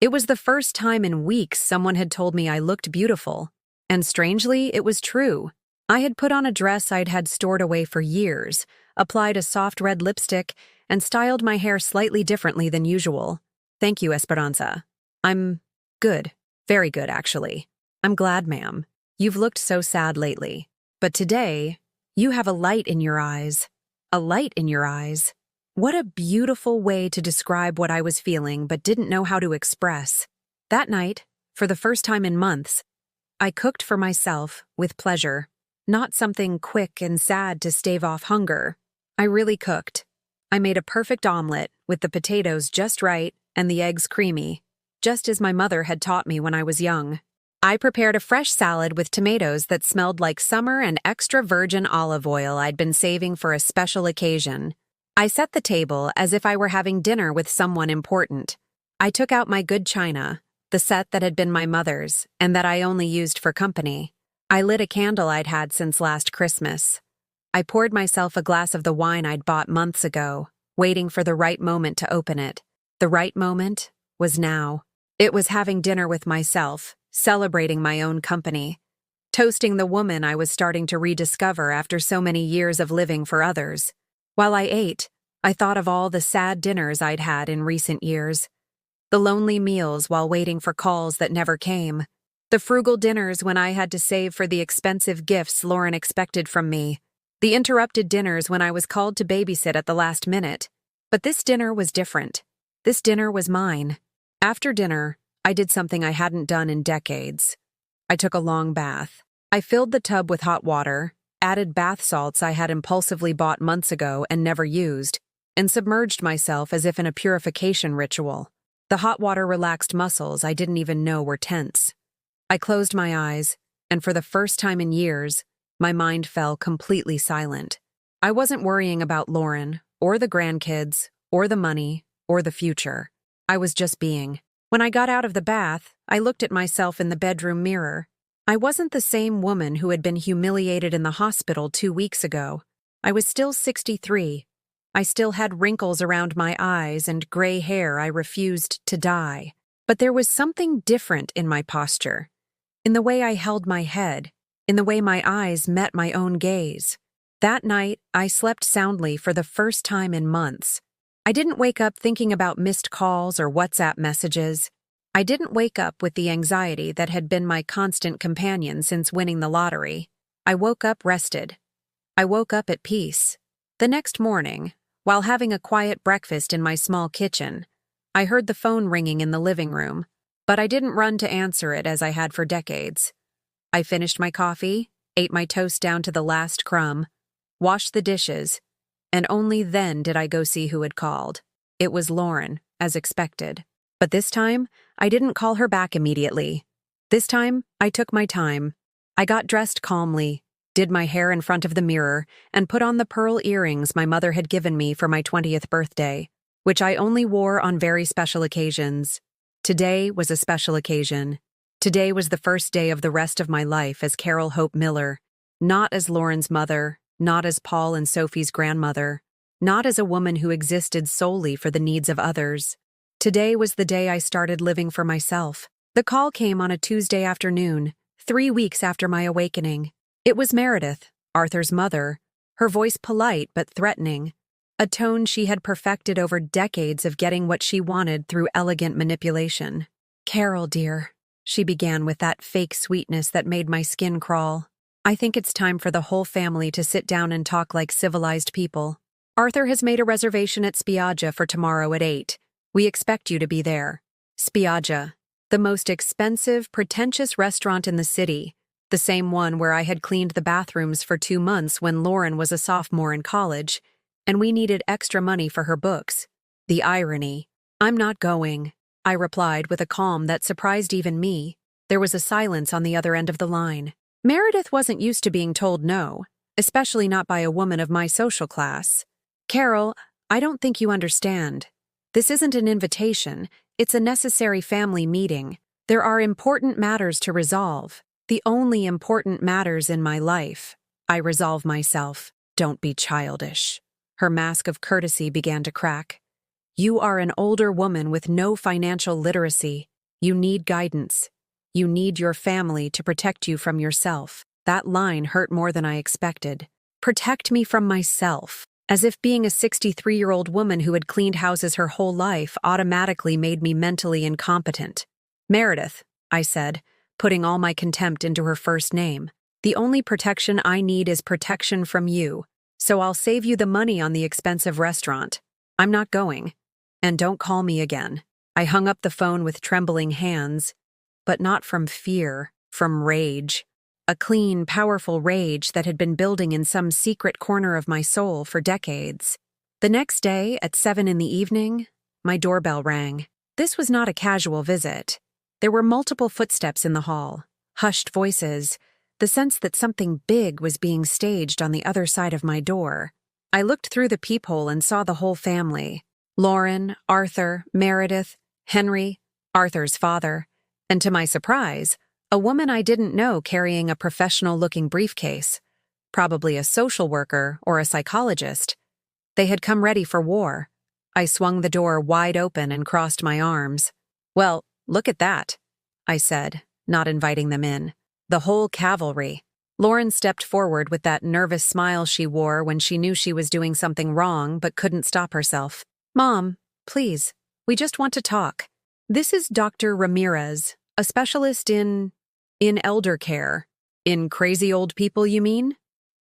It was the first time in weeks someone had told me I looked beautiful, and strangely, it was true. I had put on a dress I'd had stored away for years, applied a soft red lipstick, and styled my hair slightly differently than usual. "Thank you, Esperanza. I'm good. Very good, actually." "I'm glad, ma'am. You've looked so sad lately. But today, you have a light in your eyes." A light in your eyes. What a beautiful way to describe what I was feeling but didn't know how to express. That night, for the first time in months, I cooked for myself with pleasure. Not something quick and sad to stave off hunger. I really cooked. I made a perfect omelet with the potatoes just right, and the eggs creamy, just as my mother had taught me when I was young. I prepared a fresh salad with tomatoes that smelled like summer and extra virgin olive oil I'd been saving for a special occasion. I set the table as if I were having dinner with someone important. I took out my good china, the set that had been my mother's, and that I only used for company. I lit a candle I'd had since last Christmas. I poured myself a glass of the wine I'd bought months ago, waiting for the right moment to open it. The right moment was now. It was having dinner with myself, celebrating my own company, toasting the woman I was starting to rediscover after so many years of living for others. While I ate, I thought of all the sad dinners I'd had in recent years. The lonely meals while waiting for calls that never came. The frugal dinners when I had to save for the expensive gifts Lauren expected from me. The interrupted dinners when I was called to babysit at the last minute. But this dinner was different. This dinner was mine. After dinner, I did something I hadn't done in decades. I took a long bath. I filled the tub with hot water, added bath salts I had impulsively bought months ago and never used, and submerged myself as if in a purification ritual. The hot water relaxed muscles I didn't even know were tense. I closed my eyes, and for the first time in years, my mind fell completely silent. I wasn't worrying about Lauren, or the grandkids, or the money, or the future. I was just being. When I got out of the bath, I looked at myself in the bedroom mirror. I wasn't the same woman who had been humiliated in the hospital 2 weeks ago. I was still 63. I still had wrinkles around my eyes and gray hair I refused to dye. But there was something different in my posture, in the way I held my head, in the way my eyes met my own gaze. That night, I slept soundly for the first time in months. I didn't wake up thinking about missed calls or WhatsApp messages. I didn't wake up with the anxiety that had been my constant companion since winning the lottery. I woke up rested. I woke up at peace. The next morning, while having a quiet breakfast in my small kitchen, I heard the phone ringing in the living room, but I didn't run to answer it as I had for decades. I finished my coffee, ate my toast down to the last crumb, washed the dishes, and only then did I go see who had called. It was Lauren, as expected. But this time, I didn't call her back immediately. This time, I took my time. I got dressed calmly, did my hair in front of the mirror, and put on the pearl earrings my mother had given me for my 20th birthday, which I only wore on very special occasions. Today was a special occasion. Today was the first day of the rest of my life as Carol Hope Miller, not as Lauren's mother, not as Paul and Sophie's grandmother, not as a woman who existed solely for the needs of others. Today was the day I started living for myself. The call came on a Tuesday afternoon, 3 weeks after my awakening. It was Meredith, Arthur's mother, her voice polite but threatening, a tone she had perfected over decades of getting what she wanted through elegant manipulation. "Carol, dear," she began with that fake sweetness that made my skin crawl. "I think it's time for the whole family to sit down and talk like civilized people. Arthur has made a reservation at Spiaggia for tomorrow at 8. We expect you to be there." Spiaggia, the most expensive, pretentious restaurant in the city, the same one where I had cleaned the bathrooms for 2 months when Lauren was a sophomore in college, and we needed extra money for her books. The irony. "I'm not going," I replied with a calm that surprised even me. There was a silence on the other end of the line. Meredith wasn't used to being told no, especially not by a woman of my social class. "Carol, I don't think you understand. This isn't an invitation, it's a necessary family meeting. There are important matters to resolve. The only important matters in my life. I resolve myself. Don't be childish." Her mask of courtesy began to crack. "You are an older woman with no financial literacy. You need guidance. You need your family to protect you from yourself." That line hurt more than I expected. Protect me from myself. As if being a 63-year-old woman who had cleaned houses her whole life automatically made me mentally incompetent. "Meredith," I said, putting all my contempt into her first name. "The only protection I need is protection from you, so I'll save you the money on the expensive restaurant. I'm not going. And don't call me again." I hung up the phone with trembling hands, but not from fear, from rage. A clean, powerful rage that had been building in some secret corner of my soul for decades. The next day, at 7 in the evening, my doorbell rang. This was not a casual visit. There were multiple footsteps in the hall, hushed voices, the sense that something big was being staged on the other side of my door. I looked through the peephole and saw the whole family: Lauren, Arthur, Meredith, Henry, Arthur's father, and to my surprise, a woman I didn't know carrying a professional-looking briefcase, probably a social worker or a psychologist. They had come ready for war. I swung the door wide open and crossed my arms. "Well, look at that," I said, not inviting them in. "The whole cavalry." Lauren stepped forward with that nervous smile she wore when she knew she was doing something wrong but couldn't stop herself. "Mom, please, we just want to talk. This is Dr. Ramirez, a specialist in elder care." "In crazy old people, you mean?"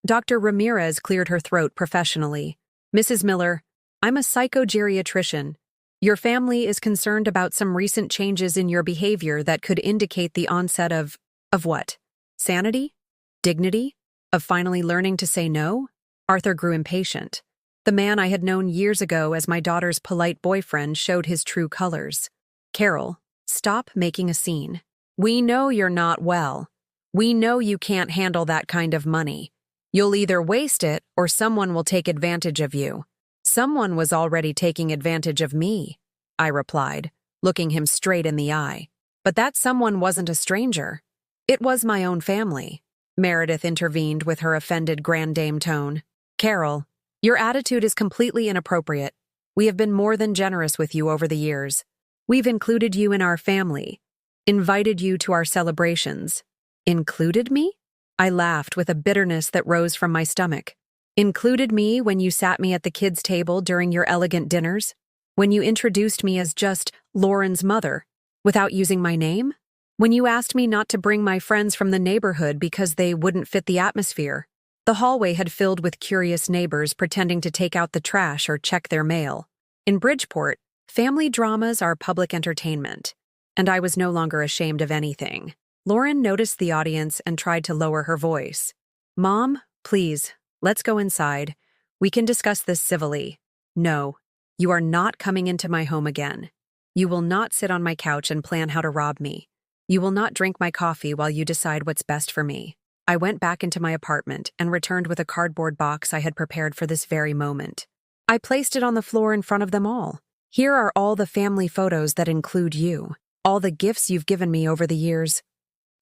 Dr. Ramirez cleared her throat professionally. "Mrs. Miller, I'm a psychogeriatrician. Your family is concerned about some recent changes in your behavior that could indicate the onset of what? Sanity? Dignity? Of finally learning to say no?" Arthur grew impatient. The man I had known years ago as my daughter's polite boyfriend showed his true colors. "Carol, stop making a scene. We know you're not well. We know you can't handle that kind of money. You'll either waste it or someone will take advantage of you." "Someone was already taking advantage of me," I replied, looking him straight in the eye. "But that someone wasn't a stranger. It was my own family." Meredith intervened with her offended grand dame tone. "Carol, your attitude is completely inappropriate. We have been more than generous with you over the years. We've included you in our family, invited you to our celebrations." "Included me?" I laughed with a bitterness that rose from my stomach. "Included me when you sat me at the kids' table during your elegant dinners? When you introduced me as just Lauren's mother, without using my name? When you asked me not to bring my friends from the neighborhood because they wouldn't fit the atmosphere?" The hallway had filled with curious neighbors pretending to take out the trash or check their mail. In Bridgeport, family dramas are public entertainment, and I was no longer ashamed of anything. Lauren noticed the audience and tried to lower her voice. "Mom, please, let's go inside. We can discuss this civilly. No, you are not coming into my home again. You will not sit on my couch and plan how to rob me. You will not drink my coffee while you decide what's best for me." I went back into my apartment and returned with a cardboard box I had prepared for this very moment. I placed it on the floor in front of them all. "Here are all the family photos that include you, all the gifts you've given me over the years,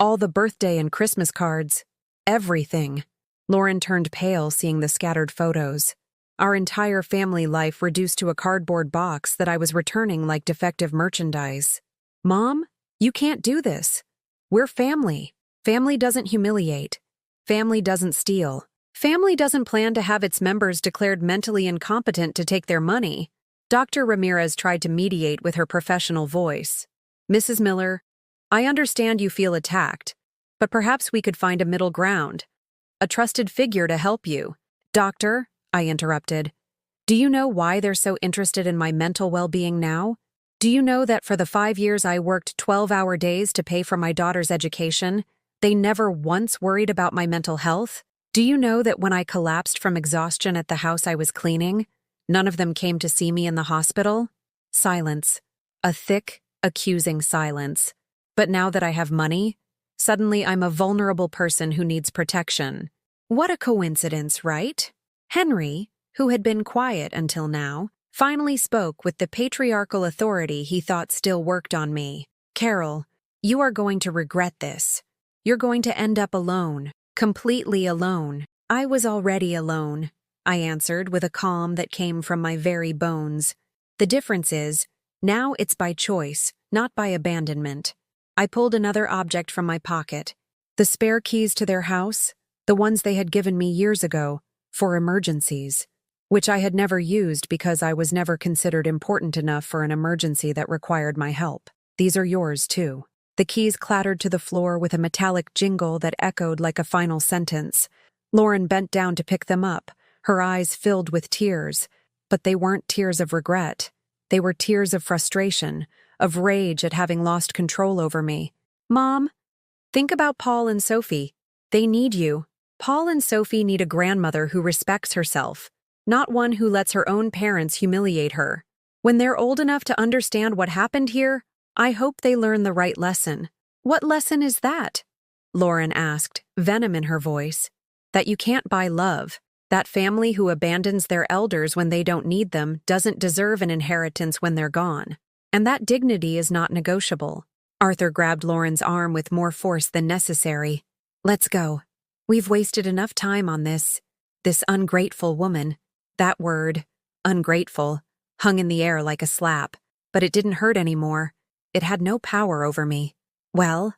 all the birthday and Christmas cards, everything." Lauren turned pale seeing the scattered photos. Our entire family life reduced to a cardboard box that I was returning like defective merchandise. "Mom, you can't do this. We're family. Family doesn't humiliate. Family doesn't steal. Family doesn't plan to have its members declared mentally incompetent to take their money." Dr. Ramirez tried to mediate with her professional voice. "Mrs. Miller, I understand you feel attacked, but perhaps we could find a middle ground. A trusted figure to help you." "Doctor," I interrupted, "do you know why they're so interested in my mental well-being now? Do you know that for the 5 years I worked 12-hour days to pay for my daughter's education, they never once worried about my mental health? Do you know that when I collapsed from exhaustion at the house I was cleaning, none of them came to see me in the hospital?" Silence. A thick, accusing silence. But now that I have money, suddenly I'm a vulnerable person who needs protection. What a coincidence, right? Henry, who had been quiet until now, finally spoke with the patriarchal authority he thought still worked on me. "Carol, you are going to regret this. You're going to end up alone, completely alone." "I was already alone," I answered with a calm that came from my very bones. "The difference is, now it's by choice, not by abandonment." I pulled another object from my pocket. The spare keys to their house, the ones they had given me years ago, for emergencies, which I had never used because I was never considered important enough for an emergency that required my help. "These are yours, too." The keys clattered to the floor with a metallic jingle that echoed like a final sentence. Lauren bent down to pick them up, her eyes filled with tears. But they weren't tears of regret. They were tears of frustration, of rage at having lost control over me. "Mom, think about Paul and Sophie. They need you. Paul and Sophie need a grandmother who respects herself, not one who lets her own parents humiliate her." When they're old enough to understand what happened here, I hope they learn the right lesson. What lesson is that? Lauren asked, venom in her voice. That you can't buy love. That family who abandons their elders when they don't need them doesn't deserve an inheritance when they're gone. And that dignity is not negotiable. Arthur grabbed Lauren's arm with more force than necessary. Let's go. We've wasted enough time on this ungrateful woman. That word, ungrateful, hung in the air like a slap, but it didn't hurt anymore. It had no power over me. Well,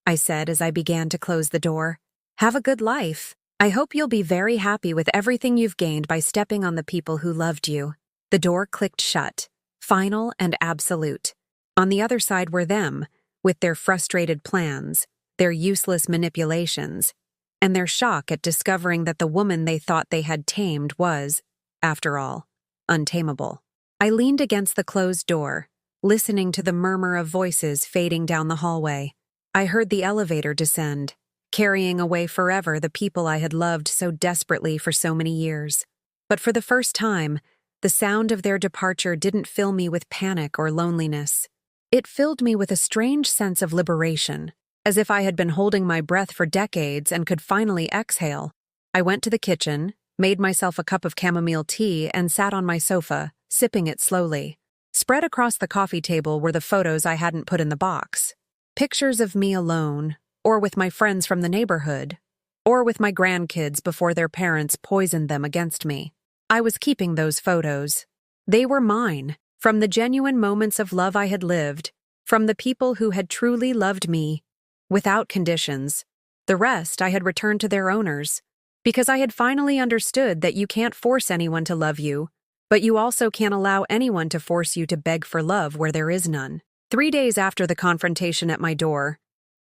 I said as I began to close the door, have a good life. I hope you'll be very happy with everything you've gained by stepping on the people who loved you. The door clicked shut, final and absolute. On the other side were them, with their frustrated plans, their useless manipulations, and their shock at discovering that the woman they thought they had tamed was, after all, untamable. I leaned against the closed door, listening to the murmur of voices fading down the hallway. I heard the elevator descend, carrying away forever the people I had loved so desperately for so many years. But for the first time, the sound of their departure didn't fill me with panic or loneliness. It filled me with a strange sense of liberation, as if I had been holding my breath for decades and could finally exhale. I went to the kitchen, made myself a cup of chamomile tea, and sat on my sofa, sipping it slowly. Spread across the coffee table were the photos I hadn't put in the box. Pictures of me alone, or with my friends from the neighborhood, or with my grandkids before their parents poisoned them against me. I was keeping those photos. They were mine, from the genuine moments of love I had lived, from the people who had truly loved me, without conditions. The rest I had returned to their owners, because I had finally understood that you can't force anyone to love you, but you also can't allow anyone to force you to beg for love where there is none. 3 days after the confrontation at my door,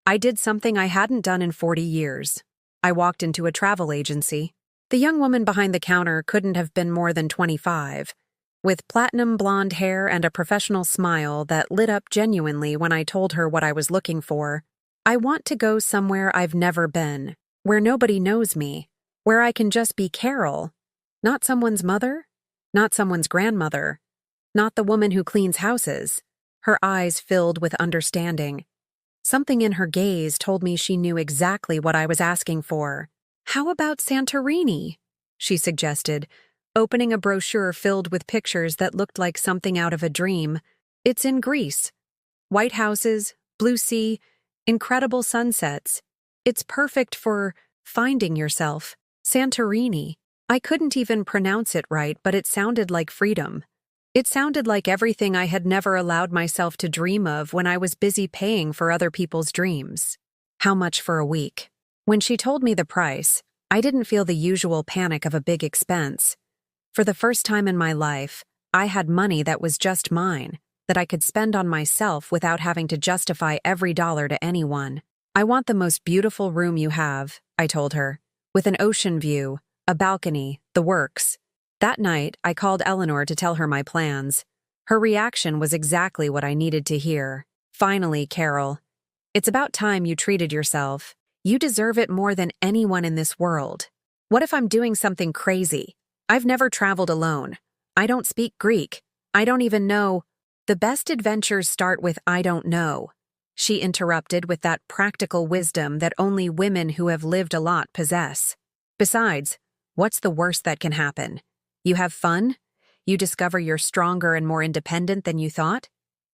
I did something I hadn't done in 40 years. I walked into a travel agency. The young woman behind the counter couldn't have been more than 25, with platinum blonde hair and a professional smile that lit up genuinely when I told her what I was looking for. I want to go somewhere I've never been, where nobody knows me, where I can just be Carol, not someone's mother, not someone's grandmother, not the woman who cleans houses. Her eyes filled with understanding. Something in her gaze told me she knew exactly what I was asking for. How about Santorini? She suggested, opening a brochure filled with pictures that looked like something out of a dream. It's in Greece. White houses, blue sea, incredible sunsets. It's perfect for finding yourself. Santorini. I couldn't even pronounce it right, but it sounded like freedom. It sounded like everything I had never allowed myself to dream of when I was busy paying for other people's dreams. How much for a week? When she told me the price, I didn't feel the usual panic of a big expense. For the first time in my life, I had money that was just mine, that I could spend on myself without having to justify every dollar to anyone. I want the most beautiful room you have, I told her, with an ocean view, a balcony, the works. That night, I called Eleanor to tell her my plans. Her reaction was exactly what I needed to hear. Finally, Carol. It's about time you treated yourself. You deserve it more than anyone in this world. What if I'm doing something crazy? I've never traveled alone. I don't speak Greek. I don't even know. The best adventures start with I don't know. She interrupted with that practical wisdom that only women who have lived a lot possess. Besides, what's the worst that can happen? You have fun? You discover you're stronger and more independent than you thought?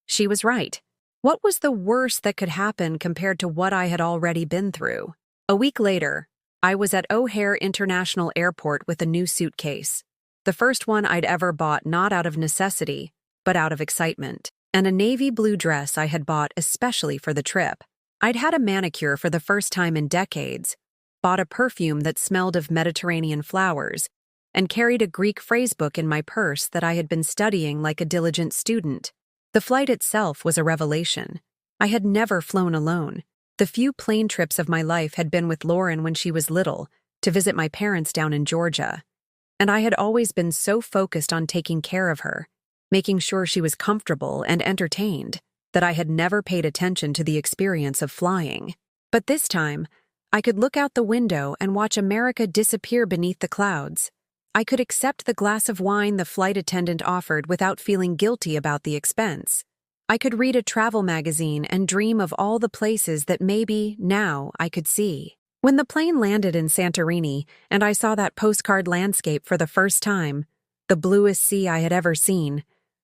She was right. What was the worst that could happen compared to what I had already been through? A week later, I was at O'Hare International Airport with a new suitcase. The first one I'd ever bought not out of necessity, but out of excitement, and a navy blue dress I had bought especially for the trip. I'd had a manicure for the first time in decades, bought a perfume that smelled of Mediterranean flowers, and carried a Greek phrasebook in my purse that I had been studying like a diligent student. The flight itself was a revelation. I had never flown alone. The few plane trips of my life had been with Lauren when she was little, to visit my parents down in Georgia. And I had always been so focused on taking care of her, making sure she was comfortable and entertained, that I had never paid attention to the experience of flying. But this time, I could look out the window and watch America disappear beneath the clouds. I could accept the glass of wine the flight attendant offered without feeling guilty about the expense. I could read a travel magazine and dream of all the places that maybe, now, I could see. When the plane landed in Santorini and I saw that postcard landscape for the first time, the bluest sea I had ever seen,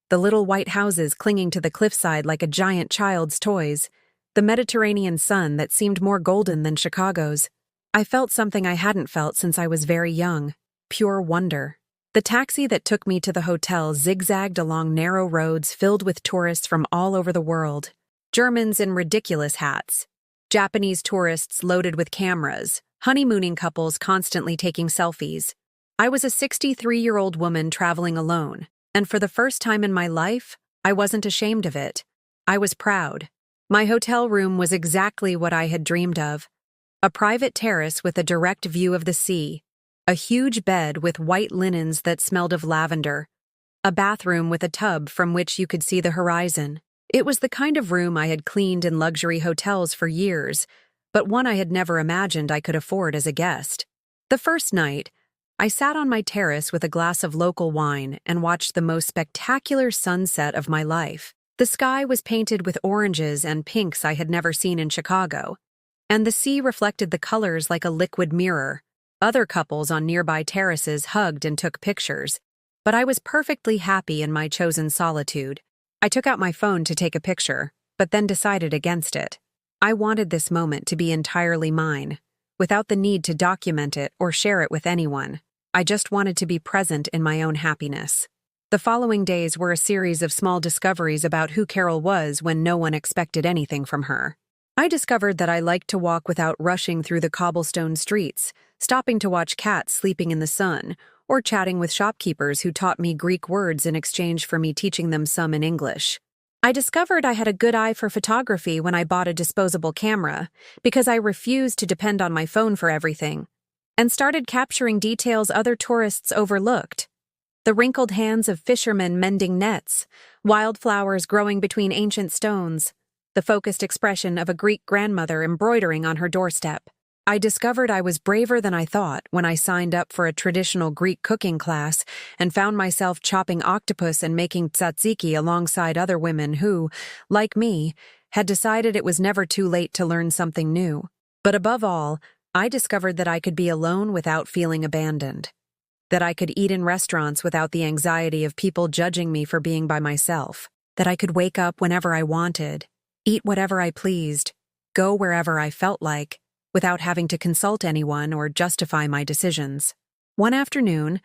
the little white houses clinging to the cliffside like a giant child's toys, the Mediterranean sun that seemed more golden than Chicago's, I felt something I hadn't felt since I was very young. Pure wonder. The taxi that took me to the hotel zigzagged along narrow roads filled with tourists from all over the world. Germans in ridiculous hats, Japanese tourists loaded with cameras, honeymooning couples constantly taking selfies. I was a 63-year-old woman traveling alone, and for the first time in my life, I wasn't ashamed of it. I was proud. My hotel room was exactly what I had dreamed of. A private terrace with a direct view of the sea. A huge bed with white linens that smelled of lavender. A bathroom with a tub from which you could see the horizon. It was the kind of room I had cleaned in luxury hotels for years, but one I had never imagined I could afford as a guest. The first night, I sat on my terrace with a glass of local wine and watched the most spectacular sunset of my life. The sky was painted with oranges and pinks I had never seen in Chicago, and the sea reflected the colors like a liquid mirror. Other couples on nearby terraces hugged and took pictures, but I was perfectly happy in my chosen solitude. I took out my phone to take a picture, but then decided against it. I wanted this moment to be entirely mine, without the need to document it or share it with anyone. I just wanted to be present in my own happiness. The following days were a series of small discoveries about who Carol was when no one expected anything from her. I discovered that I liked to walk without rushing through the cobblestone streets, stopping to watch cats sleeping in the sun, or chatting with shopkeepers who taught me Greek words in exchange for me teaching them some in English. I discovered I had a good eye for photography when I bought a disposable camera, because I refused to depend on my phone for everything, and started capturing details other tourists overlooked. The wrinkled hands of fishermen mending nets, wildflowers growing between ancient stones, the focused expression of a Greek grandmother embroidering on her doorstep. I discovered I was braver than I thought when I signed up for a traditional Greek cooking class and found myself chopping octopus and making tzatziki alongside other women who, like me, had decided it was never too late to learn something new. But above all, I discovered that I could be alone without feeling abandoned. That I could eat in restaurants without the anxiety of people judging me for being by myself. That I could wake up whenever I wanted, eat whatever I pleased, go wherever I felt like, without having to consult anyone or justify my decisions. One afternoon,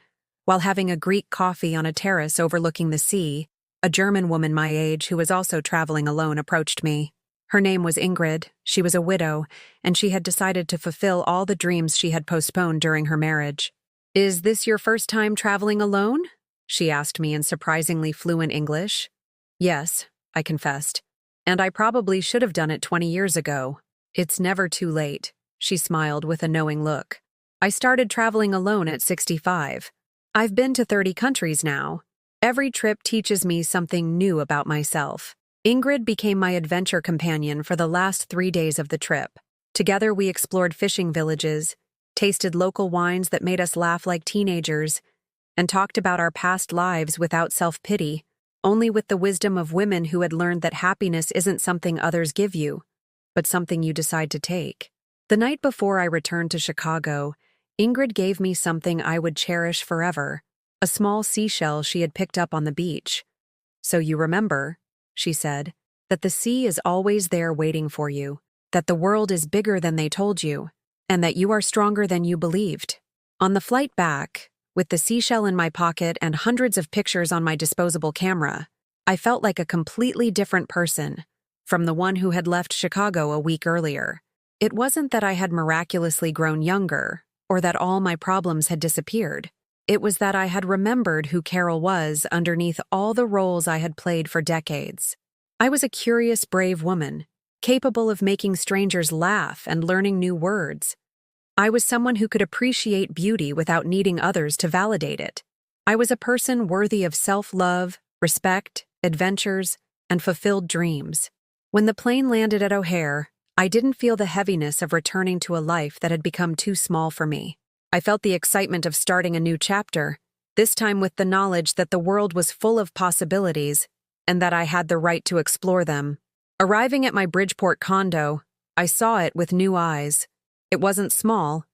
while having a Greek coffee on a terrace overlooking the sea, a German woman my age who was also traveling alone approached me. Her name was Ingrid, she was a widow, and she had decided to fulfill all the dreams she had postponed during her marriage. "Is this your first time traveling alone?" she asked me in surprisingly fluent English. "Yes," I confessed. "And I probably should have done it 20 years ago. It's never too late," she smiled with a knowing look. "I started traveling alone at 65. I've been to 30 countries now. Every trip teaches me something new about myself." Ingrid became my adventure companion for the last 3 days of the trip. Together we explored fishing villages, tasted local wines that made us laugh like teenagers, and talked about our past lives without self-pity, only with the wisdom of women who had learned that happiness isn't something others give you, but something you decide to take. The night before I returned to Chicago, Ingrid gave me something I would cherish forever, a small seashell she had picked up on the beach. "So you remember," she said, "that the sea is always there waiting for you, that the world is bigger than they told you, and that you are stronger than you believed." On the flight back, with the seashell in my pocket and hundreds of pictures on my disposable camera, I felt like a completely different person from the one who had left Chicago a week earlier. It wasn't that I had miraculously grown younger, or that all my problems had disappeared. It was that I had remembered who Carol was underneath all the roles I had played for decades. I was a curious, brave woman, capable of making strangers laugh and learning new words. I was someone who could appreciate beauty without needing others to validate it. I was a person worthy of self-love, respect, adventures, and fulfilled dreams. When the plane landed at O'Hare, I didn't feel the heaviness of returning to a life that had become too small for me. I felt the excitement of starting a new chapter, this time with the knowledge that the world was full of possibilities and that I had the right to explore them. Arriving at my Bridgeport condo, I saw it with new eyes. It wasn't small.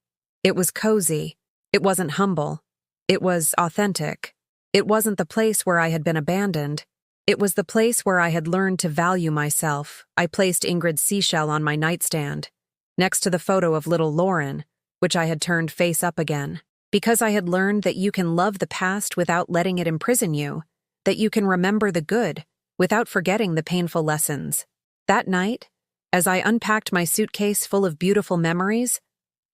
It was cozy. It wasn't humble. It was authentic. It wasn't the place where I had been abandoned. It was the place where I had learned to value myself. I placed Ingrid's seashell on my nightstand, next to the photo of little Lauren, which I had turned face up again. Because I had learned that you can love the past without letting it imprison you, that you can remember the good without forgetting the painful lessons. That night, as I unpacked my suitcase full of beautiful memories,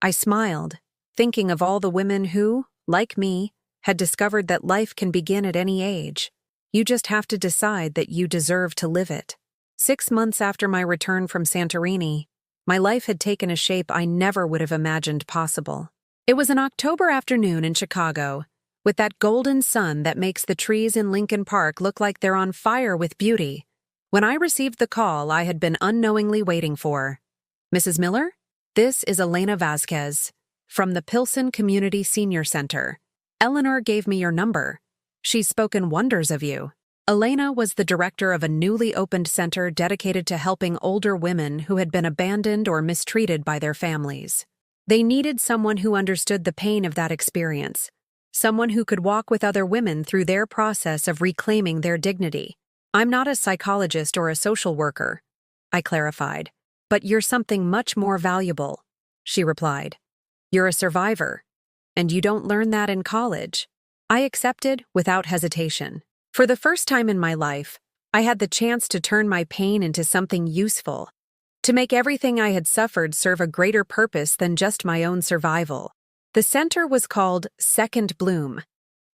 I smiled, thinking of all the women who, like me, had discovered that life can begin at any age. You just have to decide that you deserve to live it. 6 months after my return from Santorini, my life had taken a shape I never would have imagined possible. It was an October afternoon in Chicago, with that golden sun that makes the trees in Lincoln Park look like they're on fire with beauty, when I received the call I had been unknowingly waiting for. "Mrs. Miller? This is Elena Vasquez, from the Pilsen Community Senior Center. Eleanor gave me your number. She's spoken wonders of you." Elena was the director of a newly opened center dedicated to helping older women who had been abandoned or mistreated by their families. They needed someone who understood the pain of that experience, someone who could walk with other women through their process of reclaiming their dignity. "I'm not a psychologist or a social worker," I clarified. "But you're something much more valuable," she replied. "You're a survivor, and you don't learn that in college." I accepted without hesitation. For the first time in my life, I had the chance to turn my pain into something useful, to make everything I had suffered serve a greater purpose than just my own survival. The center was called Second Bloom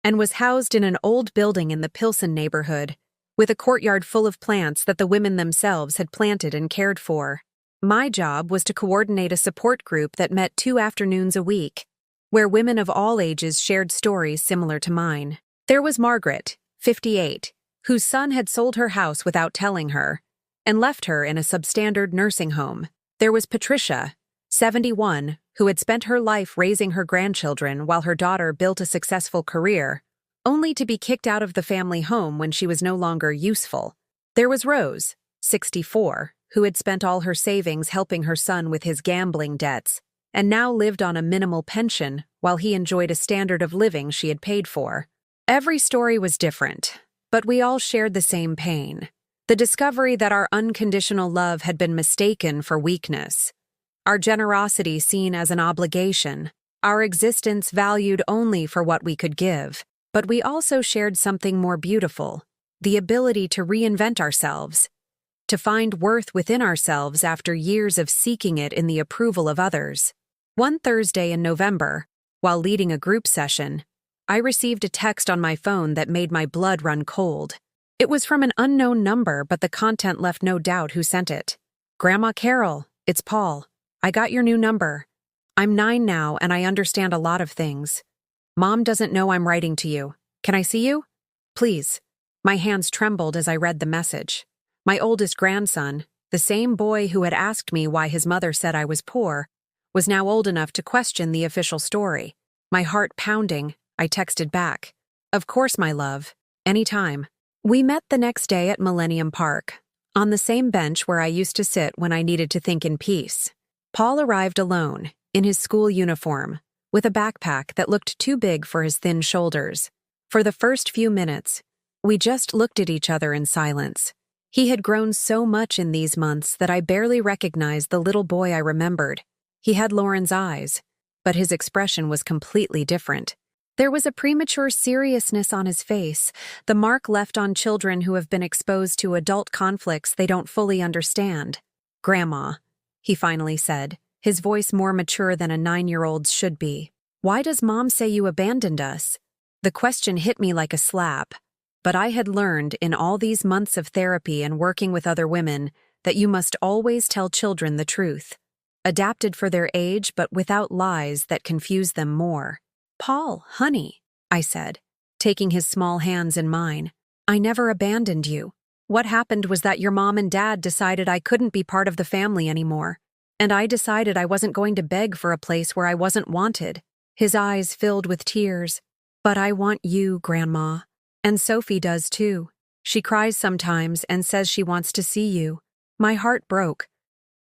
and was housed in an old building in the Pilsen neighborhood, with a courtyard full of plants that the women themselves had planted and cared for. My job was to coordinate a support group that met 2 afternoons a week, where women of all ages shared stories similar to mine. There was Margaret, 58, whose son had sold her house without telling her and left her in a substandard nursing home. There was Patricia, 71, who had spent her life raising her grandchildren while her daughter built a successful career, only to be kicked out of the family home when she was no longer useful. There was Rose, 64, who had spent all her savings helping her son with his gambling debts, and now lived on a minimal pension while he enjoyed a standard of living she had paid for. Every story was different, but we all shared the same pain: the discovery that our unconditional love had been mistaken for weakness, our generosity seen as an obligation, our existence valued only for what we could give. But we also shared something more beautiful: the ability to reinvent ourselves, to find worth within ourselves after years of seeking it in the approval of others. One Thursday in November, while leading a group session, I received a text on my phone that made my blood run cold. It was from an unknown number, but the content left no doubt who sent it. "Grandma Carol, it's Paul. I got your new number. I'm 9 now and I understand a lot of things. Mom doesn't know I'm writing to you. Can I see you? Please." My hands trembled as I read the message. My oldest grandson, the same boy who had asked me why his mother said I was poor, was now old enough to question the official story. My heart pounding, I texted back, "Of course, my love. Anytime." We met the next day at Millennium Park, on the same bench where I used to sit when I needed to think in peace. Paul arrived alone, in his school uniform, with a backpack that looked too big for his thin shoulders. For the first few minutes, we just looked at each other in silence. He had grown so much in these months that I barely recognized the little boy I remembered. He had Lauren's eyes, but his expression was completely different. There was a premature seriousness on his face, the mark left on children who have been exposed to adult conflicts they don't fully understand. "Grandma," he finally said, his voice more mature than a 9-year-old's should be. "Why does Mom say you abandoned us?" The question hit me like a slap, but I had learned in all these months of therapy and working with other women that you must always tell children the truth, adapted for their age but without lies that confuse them more. "Paul, honey," I said, taking his small hands in mine, "I never abandoned you. What happened was that your mom and dad decided I couldn't be part of the family anymore, and I decided I wasn't going to beg for a place where I wasn't wanted. his eyes filled with tears. "But I want you, Grandma. And Sophie does too. She cries sometimes and says she wants to see you." My heart broke,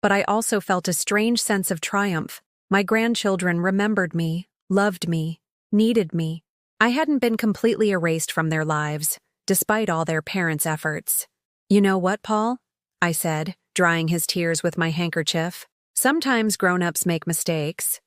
but I also felt a strange sense of triumph. My grandchildren remembered me, loved me, needed me. I hadn't been completely erased from their lives, despite all their parents' efforts. "You know what, Paul?" I said, drying his tears with my handkerchief. "Sometimes grown-ups make mistakes.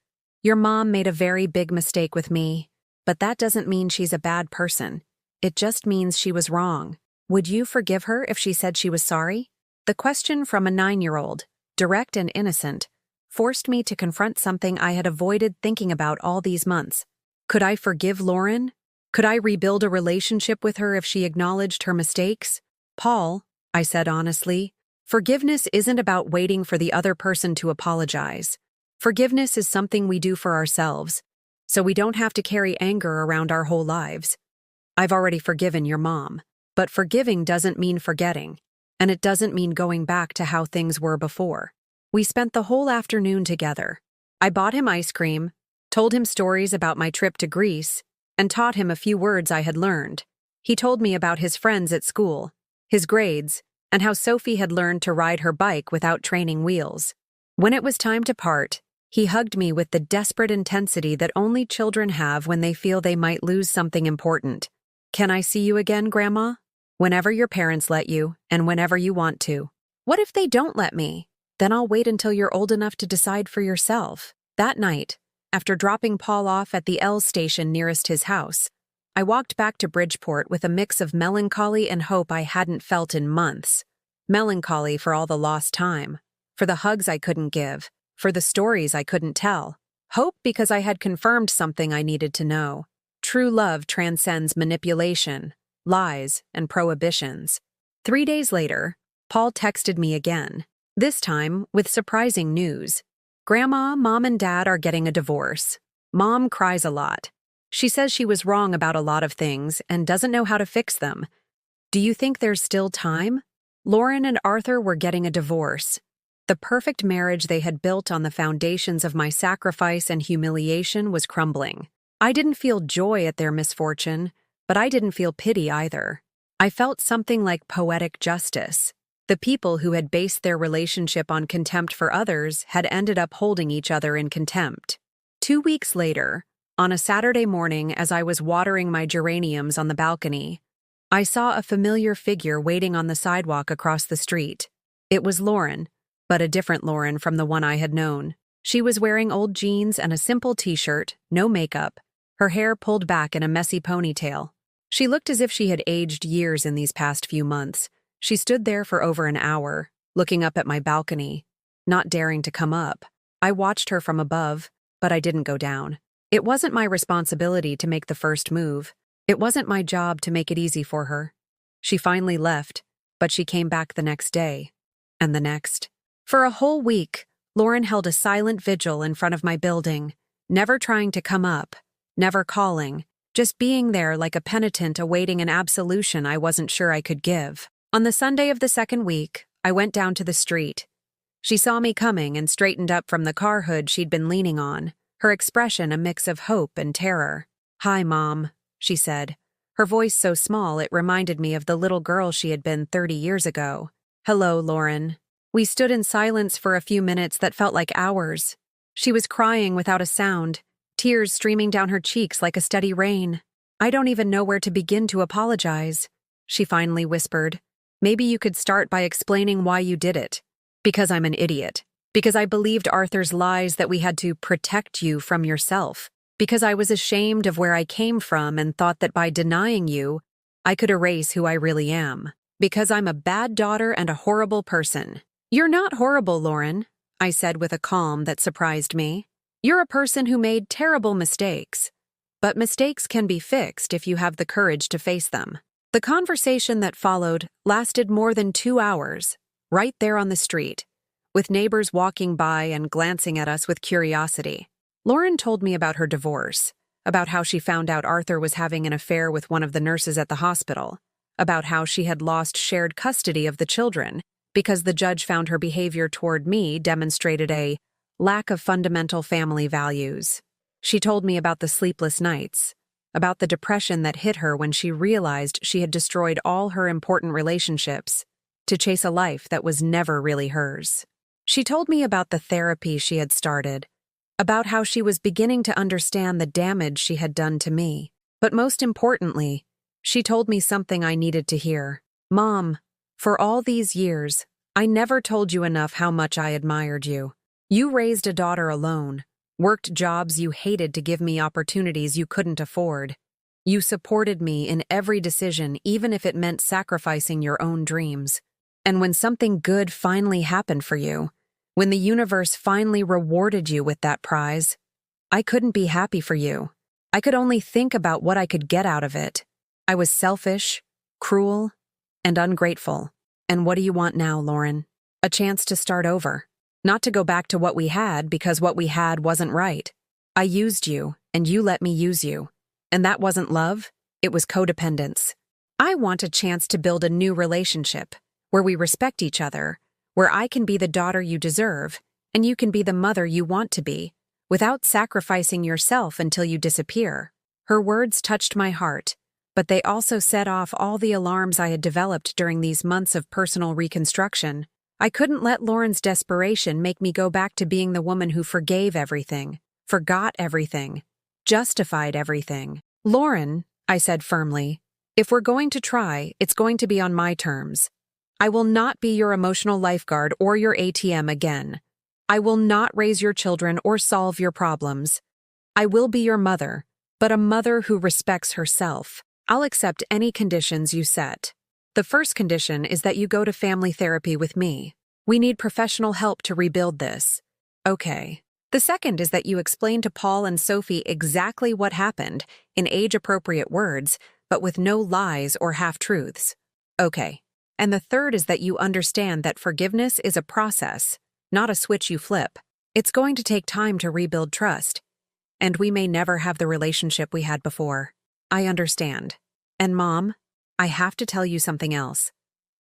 Your mom made a very big mistake with me, but that doesn't mean she's a bad person. It just means she was wrong. Would you forgive her if she said she was sorry?" The question from a 9-year-old, direct and innocent, forced me to confront something I had avoided thinking about all these months. Could I forgive Lauren? Could I rebuild a relationship with her if she acknowledged her mistakes? "Paul," I said honestly, "forgiveness isn't about waiting for the other person to apologize. Forgiveness is something we do for ourselves, so we don't have to carry anger around our whole lives. I've already forgiven your mom, but forgiving doesn't mean forgetting, and it doesn't mean going back to how things were before." We spent the whole afternoon together. I bought him ice cream, told him stories about my trip to Greece, and taught him a few words I had learned. He told me about his friends at school, his grades, and how Sophie had learned to ride her bike without training wheels. When it was time to part, he hugged me with the desperate intensity that only children have when they feel they might lose something important. "Can I see you again, Grandma?" "Whenever your parents let you, and whenever you want to." "What if they don't let me?" "Then I'll wait until you're old enough to decide for yourself." That night, after dropping Paul off at the L station nearest his house, I walked back to Bridgeport with a mix of melancholy and hope I hadn't felt in months. Melancholy for all the lost time, for the hugs I couldn't give, for the stories I couldn't tell. Hope because I had confirmed something I needed to know. True love transcends manipulation, lies, and prohibitions. 3 days later, Paul texted me again, this time with surprising news. "Grandma, Mom, and Dad are getting a divorce. Mom cries a lot. She says she was wrong about a lot of things and doesn't know how to fix them. Do you think there's still time?" Lauren and Arthur were getting a divorce. The perfect marriage they had built on the foundations of my sacrifice and humiliation was crumbling. I didn't feel joy at their misfortune, but I didn't feel pity either. I felt something like poetic justice. The people who had based their relationship on contempt for others had ended up holding each other in contempt. 2 weeks later, on a Saturday morning as I was watering my geraniums on the balcony, I saw a familiar figure waiting on the sidewalk across the street. It was Lauren, but a different Lauren from the one I had known. She was wearing old jeans and a simple t-shirt, no makeup, her hair pulled back in a messy ponytail. She looked as if she had aged years in these past few months. She stood there for over an hour, looking up at my balcony, not daring to come up. I watched her from above, but I didn't go down. It wasn't my responsibility to make the first move. It wasn't my job to make it easy for her. She finally left, but she came back the next day, and the next. For a whole week, Lauren held a silent vigil in front of my building, never trying to come up, never calling, just being there like a penitent awaiting an absolution I wasn't sure I could give. On the Sunday of the second week, I went down to the street. She saw me coming and straightened up from the car hood she'd been leaning on, her expression a mix of hope and terror. "Hi, Mom," she said, her voice so small it reminded me of the little girl she had been 30 years ago. "Hello, Lauren." We stood in silence for a few minutes that felt like hours. She was crying without a sound, tears streaming down her cheeks like a steady rain. "I don't even know where to begin to apologize," she finally whispered. "Maybe you could start by explaining why you did it." "Because I'm an idiot. Because I believed Arthur's lies that we had to protect you from yourself. Because I was ashamed of where I came from and thought that by denying you, I could erase who I really am. Because I'm a bad daughter and a horrible person." "You're not horrible, Lauren," I said with a calm that surprised me. "You're a person who made terrible mistakes. But mistakes can be fixed if you have the courage to face them." The conversation that followed lasted more than 2 hours, right there on the street, with neighbors walking by and glancing at us with curiosity. Lauren told me about her divorce, about how she found out Arthur was having an affair with one of the nurses at the hospital, about how she had lost shared custody of the children because the judge found her behavior toward me demonstrated a lack of fundamental family values. She told me about the sleepless nights, about the depression that hit her when she realized she had destroyed all her important relationships to chase a life that was never really hers. She told me about the therapy she had started, about how she was beginning to understand the damage she had done to me. But most importantly, she told me something I needed to hear. Mom, for all these years, I never told you enough how much I admired you. You raised a daughter alone, worked jobs you hated to give me opportunities you couldn't afford. You supported me in every decision, even if it meant sacrificing your own dreams. And when something good finally happened for you, when the universe finally rewarded you with that prize, I couldn't be happy for you. I could only think about what I could get out of it. I was selfish, cruel, and ungrateful. And what do you want now, Lauren? A chance to start over. Not to go back to what we had because what we had wasn't right. I used you, and you let me use you. And that wasn't love, it was codependence. I want a chance to build a new relationship, where we respect each other, where I can be the daughter you deserve, and you can be the mother you want to be, without sacrificing yourself until you disappear. Her words touched my heart, but they also set off all the alarms I had developed during these months of personal reconstruction. I couldn't let Lauren's desperation make me go back to being the woman who forgave everything, forgot everything, justified everything. Lauren, I said firmly, if we're going to try, it's going to be on my terms. I will not be your emotional lifeguard or your ATM again. I will not raise your children or solve your problems. I will be your mother, but a mother who respects herself. I'll accept any conditions you set. The first condition is that you go to family therapy with me. We need professional help to rebuild this. Okay. The second is that you explain to Paul and Sophie exactly what happened in age-appropriate words, but with no lies or half-truths. Okay. And the third is that you understand that forgiveness is a process, not a switch you flip. It's going to take time to rebuild trust, and we may never have the relationship we had before. I understand. And Mom, I have to tell you something else.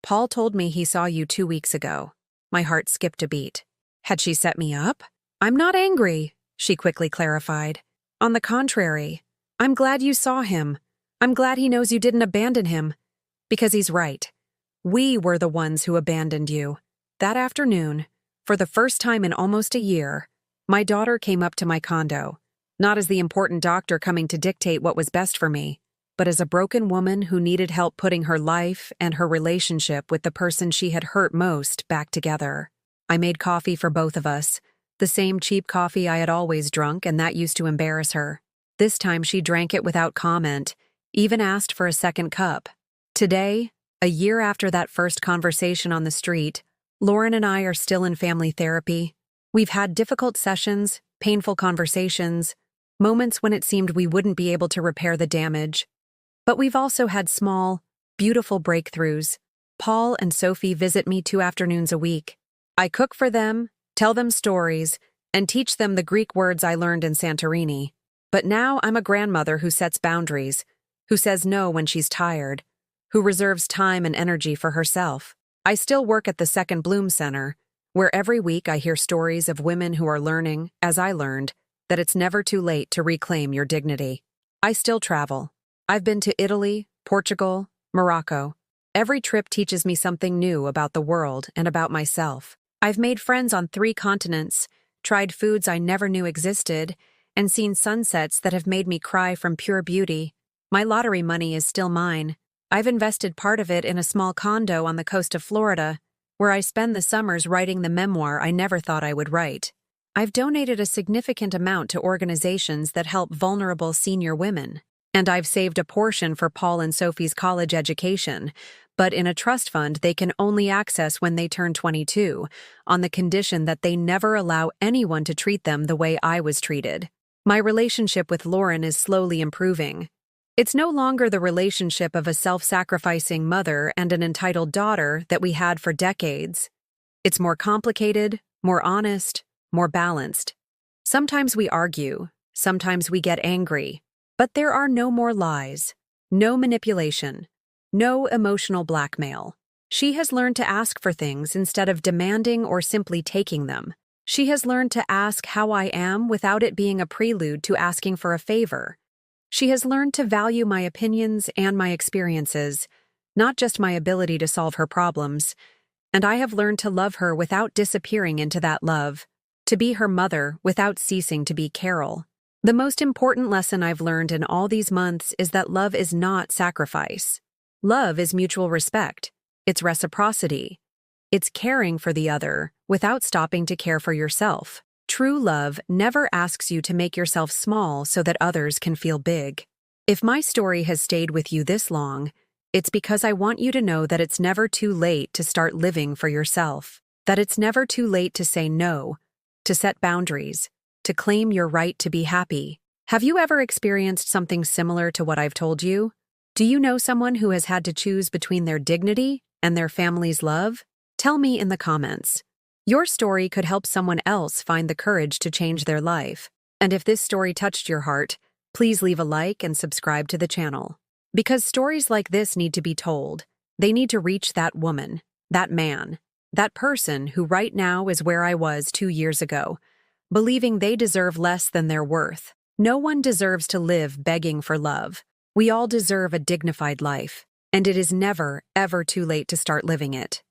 Paul told me he saw you 2 weeks ago. My heart skipped a beat. Had she set me up? I'm not angry, she quickly clarified. On the contrary, I'm glad you saw him. I'm glad he knows you didn't abandon him. Because he's right. We were the ones who abandoned you. That afternoon, for the first time in almost a year, my daughter came up to my condo, not as the important doctor coming to dictate what was best for me, but as a broken woman who needed help putting her life and her relationship with the person she had hurt most back together. I made coffee for both of us, the same cheap coffee I had always drunk, and that used to embarrass her. This time she drank it without comment, even asked for a second cup. Today, a year after that first conversation on the street, Lauren and I are still in family therapy. We've had difficult sessions, painful conversations, moments when it seemed we wouldn't be able to repair the damage. But we've also had small, beautiful breakthroughs. Paul and Sophie visit me 2 afternoons a week. I cook for them, tell them stories, and teach them the Greek words I learned in Santorini. But now I'm a grandmother who sets boundaries, who says no when she's tired, who reserves time and energy for herself. I still work at the Second Bloom Center, where every week I hear stories of women who are learning, as I learned, that it's never too late to reclaim your dignity. I still travel. I've been to Italy, Portugal, Morocco. Every trip teaches me something new about the world and about myself. I've made friends on 3 continents, tried foods I never knew existed, and seen sunsets that have made me cry from pure beauty. My lottery money is still mine. I've invested part of it in a small condo on the coast of Florida, where I spend the summers writing the memoir I never thought I would write. I've donated a significant amount to organizations that help vulnerable senior women. And I've saved a portion for Paul and Sophie's college education, but in a trust fund they can only access when they turn 22, on the condition that they never allow anyone to treat them the way I was treated. My relationship with Lauren is slowly improving. It's no longer the relationship of a self-sacrificing mother and an entitled daughter that we had for decades. It's more complicated, more honest, more balanced. Sometimes we argue, sometimes we get angry, but there are no more lies, no manipulation, no emotional blackmail. She has learned to ask for things instead of demanding or simply taking them. She has learned to ask how I am without it being a prelude to asking for a favor. She has learned to value my opinions and my experiences, not just my ability to solve her problems. And I have learned to love her without disappearing into that love, to be her mother without ceasing to be Carol. The most important lesson I've learned in all these months is that love is not sacrifice. Love is mutual respect. It's reciprocity. It's caring for the other without stopping to care for yourself. True love never asks you to make yourself small so that others can feel big. If my story has stayed with you this long, it's because I want you to know that it's never too late to start living for yourself, that it's never too late to say no, to set boundaries, to claim your right to be happy. Have you ever experienced something similar to what I've told you? Do you know someone who has had to choose between their dignity and their family's love? Tell me in the comments. Your story could help someone else find the courage to change their life. And if this story touched your heart, please leave a like and subscribe to the channel. Because stories like this need to be told. They need to reach that woman, that man, that person who right now is where I was 2 years ago, believing they deserve less than their worth. No one deserves to live begging for love. We all deserve a dignified life, and it is never, ever too late to start living it.